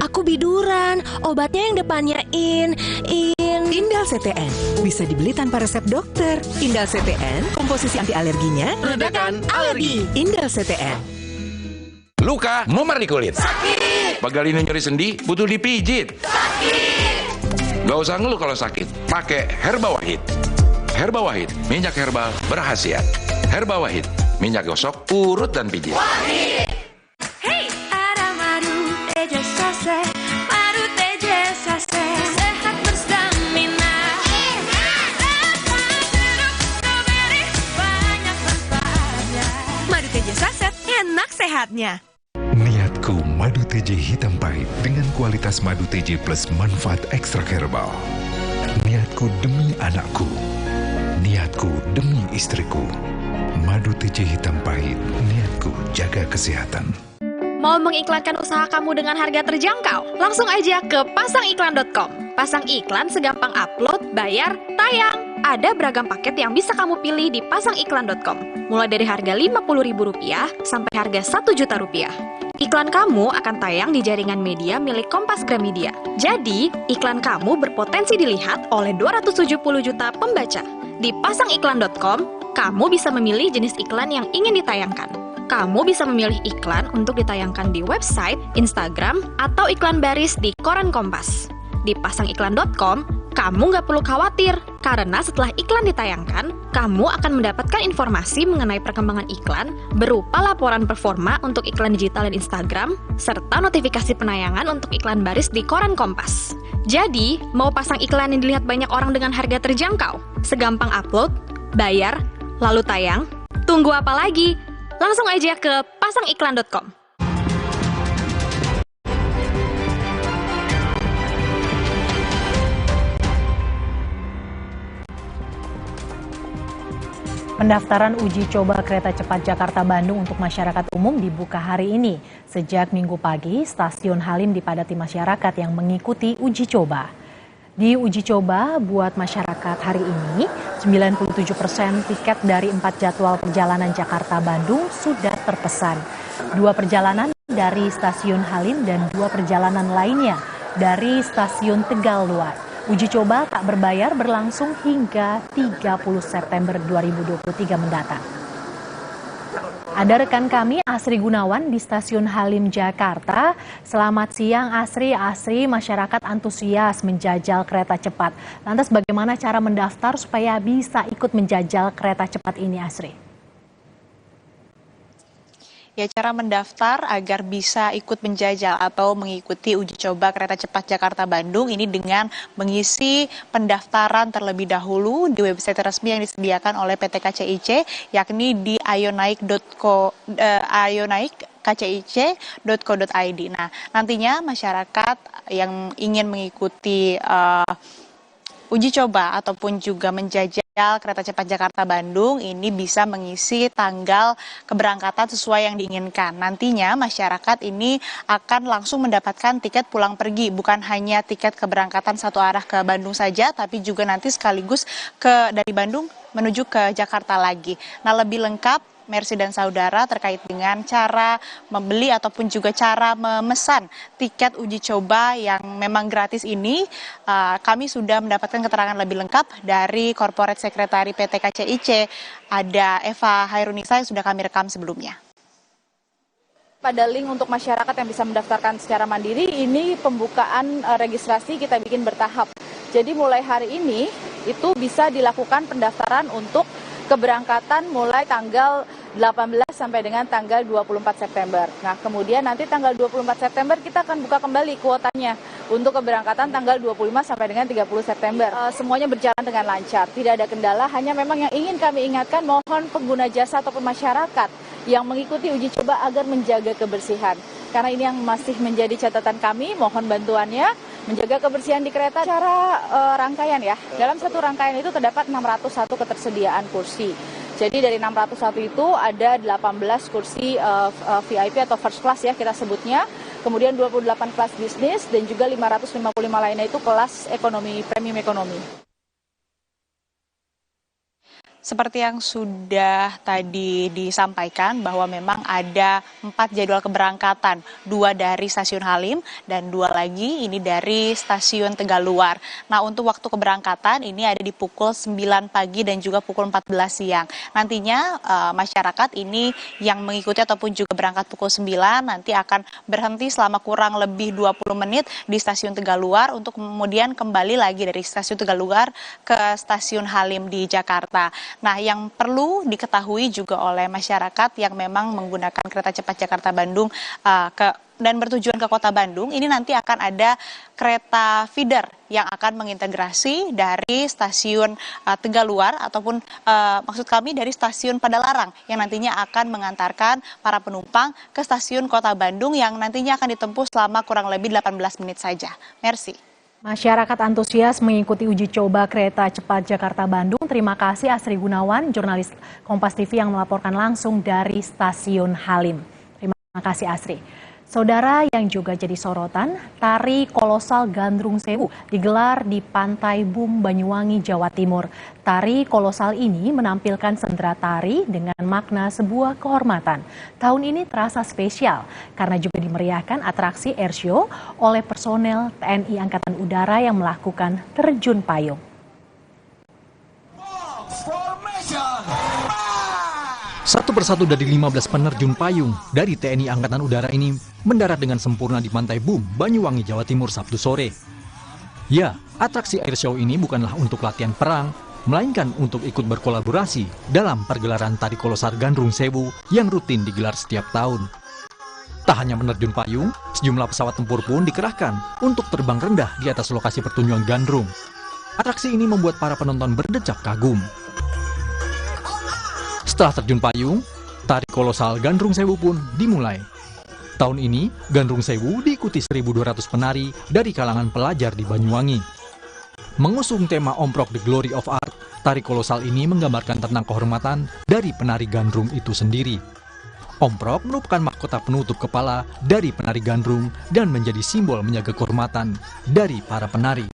Aku biduran, obatnya yang depannya in. Indal CTN bisa dibeli tanpa resep dokter. Indal CTN, komposisi anti alerginya redakan alergi. Indal CTN. Luka, memar di kulit. Sakit. Pegal ini nyeri sendi, butuh dipijit. Sakit. Gak usah ngeluh kalau sakit, pakai Herba Wahid. Herba Wahid, minyak herbal berkhasiat. Herba Wahid, minyak gosok, urut dan pijit. Hey, ada madu teja sase, madu teja sase, sehat berstamina. Banyak manfaatnya. Madu teja saset, enak sehatnya. Niatku madu TJ hitam pahit dengan kualitas madu TJ plus manfaat ekstrak herbal. Niatku demi anakku. Niatku demi istriku. Madu TJ hitam pahit, niatku jaga kesehatan. Mau mengiklankan usaha kamu dengan harga terjangkau? Langsung aja ke pasangiklan.com. Pasang iklan segampang upload, bayar, tayang. Ada beragam paket yang bisa kamu pilih di pasangiklan.com. Mulai dari harga Rp50.000 sampai harga Rp1.000.000. Iklan kamu akan tayang di jaringan media milik Kompas Gramedia. Jadi, iklan kamu berpotensi dilihat oleh 270 juta pembaca. Di pasangiklan.com, kamu bisa memilih jenis iklan yang ingin ditayangkan. Kamu bisa memilih iklan untuk ditayangkan di website, Instagram, atau iklan baris di koran Kompas. Di pasangiklan.com, kamu nggak perlu khawatir, karena setelah iklan ditayangkan, kamu akan mendapatkan informasi mengenai perkembangan iklan berupa laporan performa untuk iklan digital dan Instagram, serta notifikasi penayangan untuk iklan baris di koran Kompas. Jadi, mau pasang iklan yang dilihat banyak orang dengan harga terjangkau? Segampang upload, bayar, lalu tayang? Tunggu apa lagi? Langsung aja ke pasangiklan.com. Pendaftaran uji coba kereta cepat Jakarta-Bandung untuk masyarakat umum dibuka hari ini. Sejak Minggu pagi, stasiun Halim dipadati masyarakat yang mengikuti uji coba. Di uji coba buat masyarakat hari ini, 97% tiket dari 4 jadwal perjalanan Jakarta-Bandung sudah terpesan. 2 perjalanan dari stasiun Halim dan 2 perjalanan lainnya dari stasiun Tegal Luar. Uji coba tak berbayar berlangsung hingga 30 September 2023 mendatang. Ada rekan kami Asri Gunawan di Stasiun Halim Jakarta. Selamat siang Asri. Asri, masyarakat antusias menjajal kereta cepat. Lantas bagaimana cara mendaftar supaya bisa ikut menjajal kereta cepat ini, Asri? Ya, cara mendaftar agar bisa ikut menjajal atau mengikuti uji coba kereta cepat Jakarta-Bandung ini dengan mengisi pendaftaran terlebih dahulu di website resmi yang disediakan oleh PT KCIC, yakni di ayonaik.kcic.co.id. Nah, nantinya masyarakat yang ingin mengikuti uji coba ataupun juga menjajal kereta cepat Jakarta-Bandung ini bisa mengisi tanggal keberangkatan sesuai yang diinginkan. Nantinya masyarakat ini akan langsung mendapatkan tiket pulang pergi, bukan hanya tiket keberangkatan satu arah ke Bandung saja, tapi juga nanti sekaligus dari Bandung menuju ke Jakarta lagi. Nah, lebih lengkap Mercy dan saudara terkait dengan cara membeli ataupun juga cara memesan tiket uji coba yang memang gratis ini, kami sudah mendapatkan keterangan lebih lengkap dari Corporate Secretary PT KCIC, ada Eva Hairunisa yang sudah kami rekam sebelumnya. Pada link untuk masyarakat yang bisa mendaftarkan secara mandiri, ini pembukaan registrasi kita bikin bertahap. Jadi mulai hari ini itu bisa dilakukan pendaftaran untuk keberangkatan mulai tanggal 18 sampai dengan tanggal 24 September. Nah, kemudian nanti tanggal 24 September kita akan buka kembali kuotanya untuk keberangkatan tanggal 25 sampai dengan 30 September. Semuanya berjalan dengan lancar, tidak ada kendala, hanya memang yang ingin kami ingatkan, mohon pengguna jasa ataupun masyarakat yang mengikuti uji coba agar menjaga kebersihan. Karena ini yang masih menjadi catatan kami, mohon bantuannya menjaga kebersihan di kereta. Cara rangkaian ya, dalam satu rangkaian itu terdapat 601 ketersediaan kursi. Jadi dari 601 itu ada 18 kursi VIP atau first class ya kita sebutnya, kemudian 28 kelas bisnis dan juga 555 lainnya itu kelas ekonomi, premium ekonomi. Seperti yang sudah tadi disampaikan bahwa memang ada 4 jadwal keberangkatan, 2 dari stasiun Halim dan 2 lagi ini dari stasiun Tegaluar. Nah, untuk waktu keberangkatan ini ada di pukul 9 pagi dan juga pukul 14 siang. Nantinya masyarakat ini yang mengikuti ataupun juga berangkat pukul 9 nanti akan berhenti selama kurang lebih 20 menit di stasiun Tegaluar untuk kemudian kembali lagi dari stasiun Tegaluar ke stasiun Halim di Jakarta. Nah, yang perlu diketahui juga oleh masyarakat yang memang menggunakan kereta cepat Jakarta-Bandung dan bertujuan ke Kota Bandung, ini nanti akan ada kereta feeder yang akan mengintegrasi dari stasiun Tegaluar ataupun maksud kami dari stasiun Padalarang yang nantinya akan mengantarkan para penumpang ke stasiun Kota Bandung yang nantinya akan ditempuh selama kurang lebih 18 menit saja. Merci. Masyarakat antusias mengikuti uji coba kereta cepat Jakarta-Bandung. Terima kasih Asri Gunawan, jurnalis Kompas TV yang melaporkan langsung dari Stasiun Halim. Terima kasih Asri. Saudara, yang juga jadi sorotan, tari kolosal Gandrung Sewu digelar di Pantai Bum, Banyuwangi, Jawa Timur. Tari kolosal ini menampilkan sendera tari dengan makna sebuah kehormatan. Tahun ini terasa spesial karena juga dimeriahkan atraksi airshow oleh personel TNI Angkatan Udara yang melakukan terjun payung. Satu persatu dari 15 penerjun payung dari TNI Angkatan Udara ini mendarat dengan sempurna di Pantai Bum, Banyuwangi, Jawa Timur Sabtu sore. Ya, atraksi airshow ini bukanlah untuk latihan perang, melainkan untuk ikut berkolaborasi dalam pergelaran tari kolosal Gandrung Sewu yang rutin digelar setiap tahun. Tak hanya penerjun payung, sejumlah pesawat tempur pun dikerahkan untuk terbang rendah di atas lokasi pertunjukan Gandrung. Atraksi ini membuat para penonton berdecak kagum. Setelah terjun payung, tari kolosal Gandrung Sewu pun dimulai. Tahun ini, Gandrung Sewu diikuti 1.200 penari dari kalangan pelajar di Banyuwangi. Mengusung tema Omprok The Glory of Art, tari kolosal ini menggambarkan tentang kehormatan dari penari Gandrung itu sendiri. Omprok merupakan mahkota penutup kepala dari penari Gandrung dan menjadi simbol menjaga kehormatan dari para penari.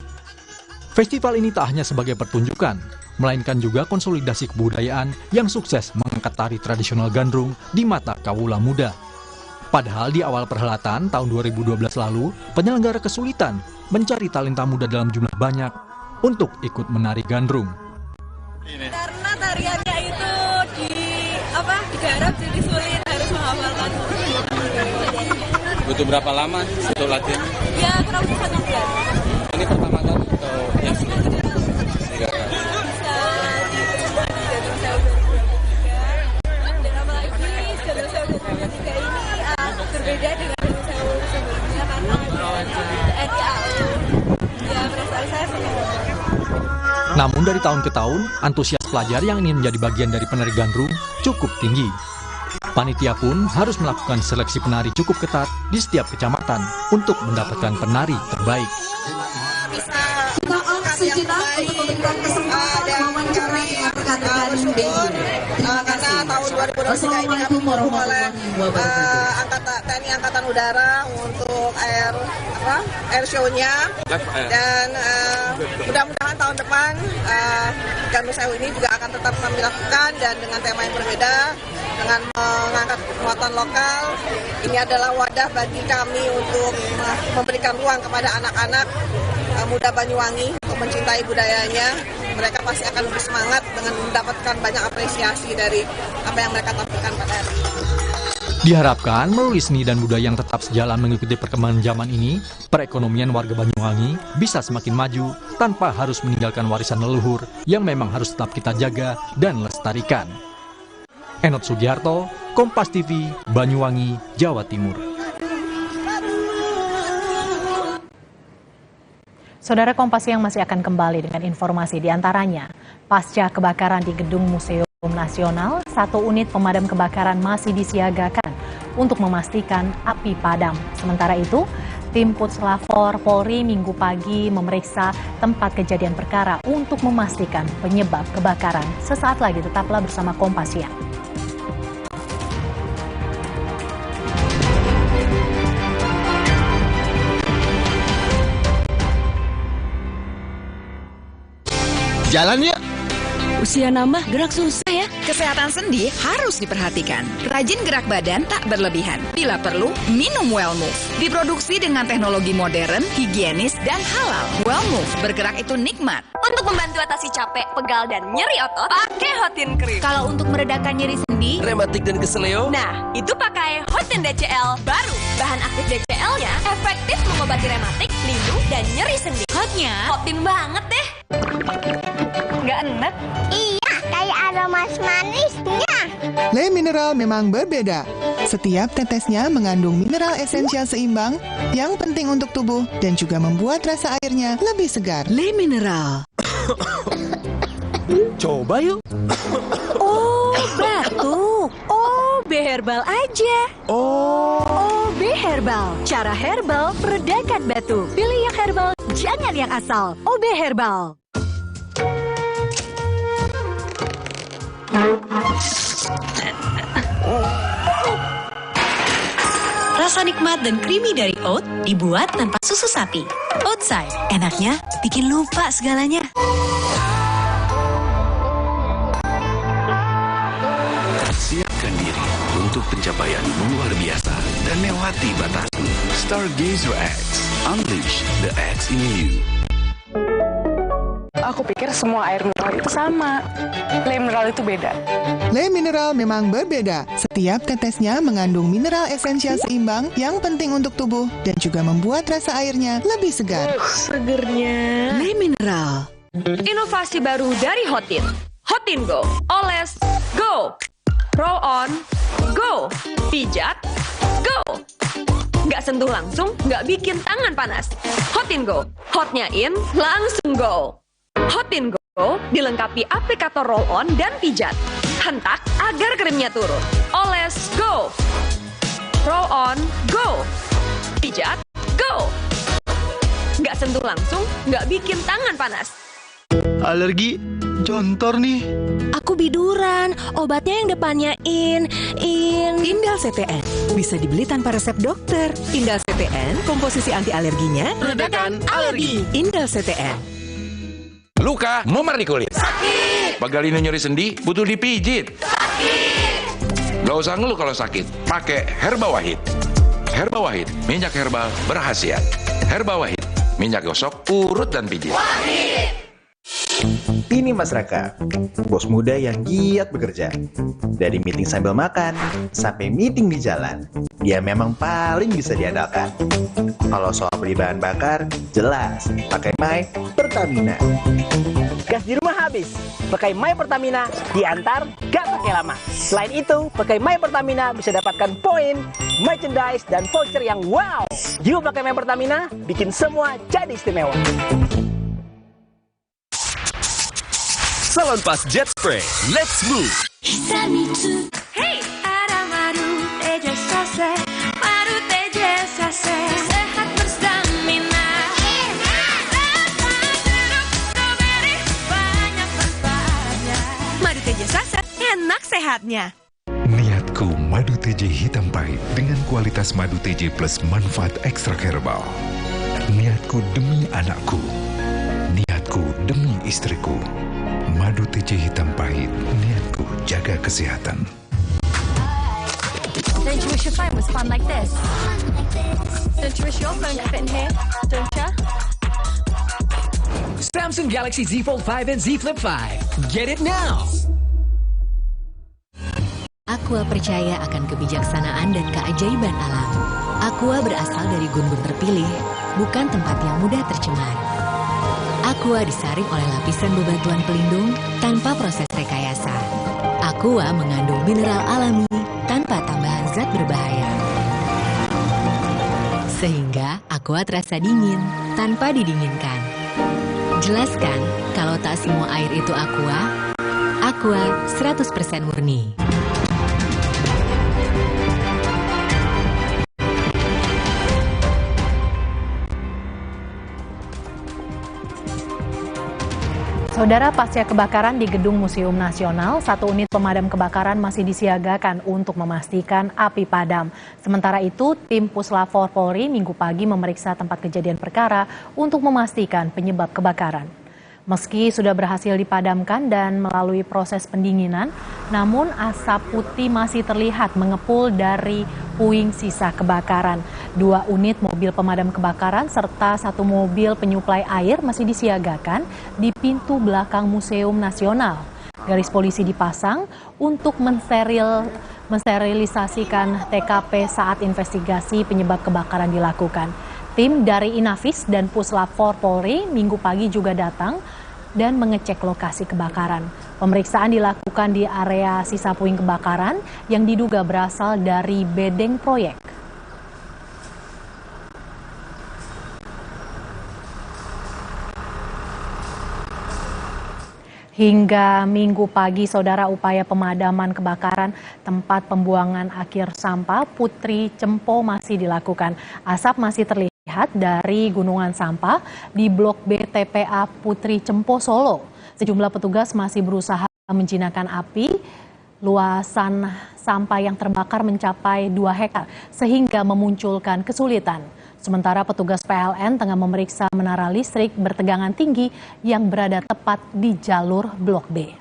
Festival ini tak hanya sebagai pertunjukan, melainkan juga konsolidasi kebudayaan yang sukses mengangkat tari tradisional Gandrung di mata kawula muda. Padahal di awal perhelatan tahun 2012 lalu, penyelenggara kesulitan mencari talenta muda dalam jumlah banyak untuk ikut menari Gandrung. Karena tariannya itu digarap jadi sulit, harus menghafalkan. Butuh berapa lama untuk latihan? Ya kurang lebih 1 bulan. Ini pertama kali atau yang sebelumnya? Berbeda dengan Sewu sebelumnya karena TNI AU. Ya, prestasi saya senang. Namun dari tahun ke tahun, antusias pelajar yang ingin menjadi bagian dari penari Gandrung cukup tinggi. Panitia pun harus melakukan seleksi penari cukup ketat di setiap kecamatan untuk mendapatkan penari terbaik. Kita sejenak untuk memberikan kesempatan wawancara dengan rekan-rekan BI. Karena tahun 2023 ini kami didukung oleh TNI Angkatan Udara untuk air show-nya, dan mudah-mudahan tahun depan Gandrung Sewu ini juga akan tetap kami lakukan dan dengan tema yang berbeda, dengan mengangkat muatan lokal. Ini adalah wadah bagi kami untuk memberikan ruang kepada anak-anak muda Banyuwangi untuk mencintai budayanya. Mereka pasti akan lebih semangat dengan mendapatkan banyak apresiasi dari apa yang mereka tampilkan pada hari ini. Diharapkan melalui seni dan budaya yang tetap sejalan mengikuti perkembangan zaman ini, perekonomian warga Banyuwangi bisa semakin maju tanpa harus meninggalkan warisan leluhur yang memang harus tetap kita jaga dan lestarikan. Enot Sugiharto, Kompas TV, Banyuwangi, Jawa Timur. Saudara, Kompas Siang masih akan kembali dengan informasi diantaranya. Pasca kebakaran di Gedung Museum Nasional, 1 unit pemadam kebakaran masih disiagakan untuk memastikan api padam. Sementara itu, tim Puslapor Polri Minggu pagi memeriksa tempat kejadian perkara untuk memastikan penyebab kebakaran. Sesaat lagi tetaplah bersama Kompas Siang. Jalan yuk. Usia nambah, gerak susah ya. Kesehatan sendi harus diperhatikan. Rajin gerak badan tak berlebihan. Bila perlu, minum Wellmove. Diproduksi dengan teknologi modern, higienis, dan halal. Wellmove, bergerak itu nikmat. Untuk membantu atasi capek, pegal, dan nyeri otot, pakai Hotin Cream. Kalau untuk meredakan nyeri sendi, rematik dan keseleo, nah itu pakai Hotin DCL baru. Bahan aktif DCL-nya efektif mengobati rematik, lindung, dan nyeri sendi. Hotnya Hotin banget deh. Nggak enak? Iya, kayak kayak ada manis-manisnya. Le Mineral memang berbeda. Setiap tetesnya mengandung mineral esensial seimbang yang penting untuk tubuh dan juga membuat rasa airnya lebih segar. Le Mineral. Coba yuk. Oh, batuk. OB Herbal aja. OB Herbal. Cara herbal meredakan batuk. Pilih yang herbal, jangan yang asal. OB Herbal. Rasa nikmat dan creamy dari oat dibuat tanpa susu sapi. Oatside, enaknya bikin lupa segalanya. Siapkan diri untuk pencapaian luar biasa dan melewati batasmu. Stargazer X, unleash the X in you. Aku pikir semua air mineral itu sama. Le Mineral itu beda. Le Mineral memang berbeda. Setiap tetesnya mengandung mineral esensial seimbang yang penting untuk tubuh dan juga membuat rasa airnya lebih segar. Segernya. Le Mineral. Inovasi baru dari Hotin. Hotin Go. Oles, go. Roll on, go. Pijat, go. Nggak sentuh langsung, nggak bikin tangan panas. Hotin Go. Hotnya in, langsung go. Hotin Go dilengkapi aplikator roll-on dan pijat. Hentak agar krimnya turun. Oles, go. Roll-on, go. Pijat, go. Nggak sentuh langsung, nggak bikin tangan panas. Alergi, jontor nih. Aku biduran, obatnya yang depannya in. Indal CTN bisa dibeli tanpa resep dokter. Indal CTN, komposisi anti alerginya Redakan alergi. Indal CTN. Luka, memar di kulit. Sakit. Bagalina nyeri sendi, butuh dipijit. Sakit. Gak usah ngeluh kalau sakit. Pakai Herba Wahid. Herba Wahid, minyak herbal berkhasiat. Herba Wahid, minyak gosok, urut dan pijit. Wahid. Ini Mas Raka, bos muda yang giat bekerja. Dari meeting sambil makan, sampai meeting di jalan, dia memang paling bisa diandalkan. Kalau soal beli bahan bakar, jelas pakai My Pertamina. Gas di rumah habis, pakai My Pertamina, diantar gak pakai lama. Selain itu, pakai My Pertamina bisa dapatkan poin, merchandise, dan voucher yang wow. Yuk pakai My Pertamina, bikin semua jadi istimewa. Salon Pas Jet Spray, let's move. Hey, ada madu teja sase, madu teja sase, sehat berstamina. Banyak manfaatnya. Madu teja sase, enak sehatnya. Niatku madu TJ hitam pahit dengan kualitas madu TJ plus manfaat ekstra herbal. Niatku demi anakku. Niatku demi istriku. Madu TJ hitam pahit, niatku jaga kesehatan. Don't you wish your phone was fun like this? Don't you wish your phone could fit in here? Don't you? Samsung Galaxy Z Fold 5 and Z Flip 5. Get it now. Aqua percaya akan kebijaksanaan dan keajaiban alam. Aqua berasal dari gunung terpilih, bukan tempat yang mudah tercemar. Aqua disaring oleh lapisan bebatuan pelindung tanpa proses rekayasa. Aqua mengandung mineral alami tanpa tambahan zat berbahaya. Sehingga Aqua terasa dingin tanpa didinginkan. Jelaskan kalau tak semua air itu Aqua. Aqua 100% murni. Saudara, pasca kebakaran di Gedung Museum Nasional, 1 unit pemadam kebakaran masih disiagakan untuk memastikan api padam. Sementara itu, tim Puslap 4 Polri Minggu pagi memeriksa tempat kejadian perkara untuk memastikan penyebab kebakaran. Meski sudah berhasil dipadamkan dan melalui proses pendinginan, namun asap putih masih terlihat mengepul dari puing sisa kebakaran. 2 unit mobil pemadam kebakaran serta 1 mobil penyuplai air masih disiagakan di pintu belakang Museum Nasional. Garis polisi dipasang untuk mensterilisasikan TKP saat investigasi penyebab kebakaran dilakukan. Tim dari Inavis dan Puslap 4 Polri Minggu pagi juga datang dan mengecek lokasi kebakaran. Pemeriksaan dilakukan di area sisa puing kebakaran yang diduga berasal dari bedeng proyek. Hingga Minggu pagi, saudara, upaya pemadaman kebakaran tempat pembuangan akhir sampah Putri Cempo masih dilakukan. Asap masih terlihat dari gunungan sampah di Blok B TPA Putri Cempo, Solo. Sejumlah petugas masih berusaha menjinakkan api. Luasan sampah yang terbakar mencapai 2 hektar sehingga memunculkan kesulitan. Sementara petugas PLN tengah memeriksa menara listrik bertegangan tinggi yang berada tepat di jalur Blok B.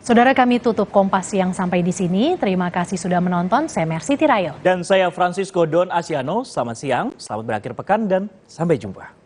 Saudara, kami tutup Kompas Siang sampai di sini. Terima kasih sudah menonton. Saya Mercy Tirayo. Dan saya Francisco Don Asiano. Selamat siang, selamat berakhir pekan, dan sampai jumpa.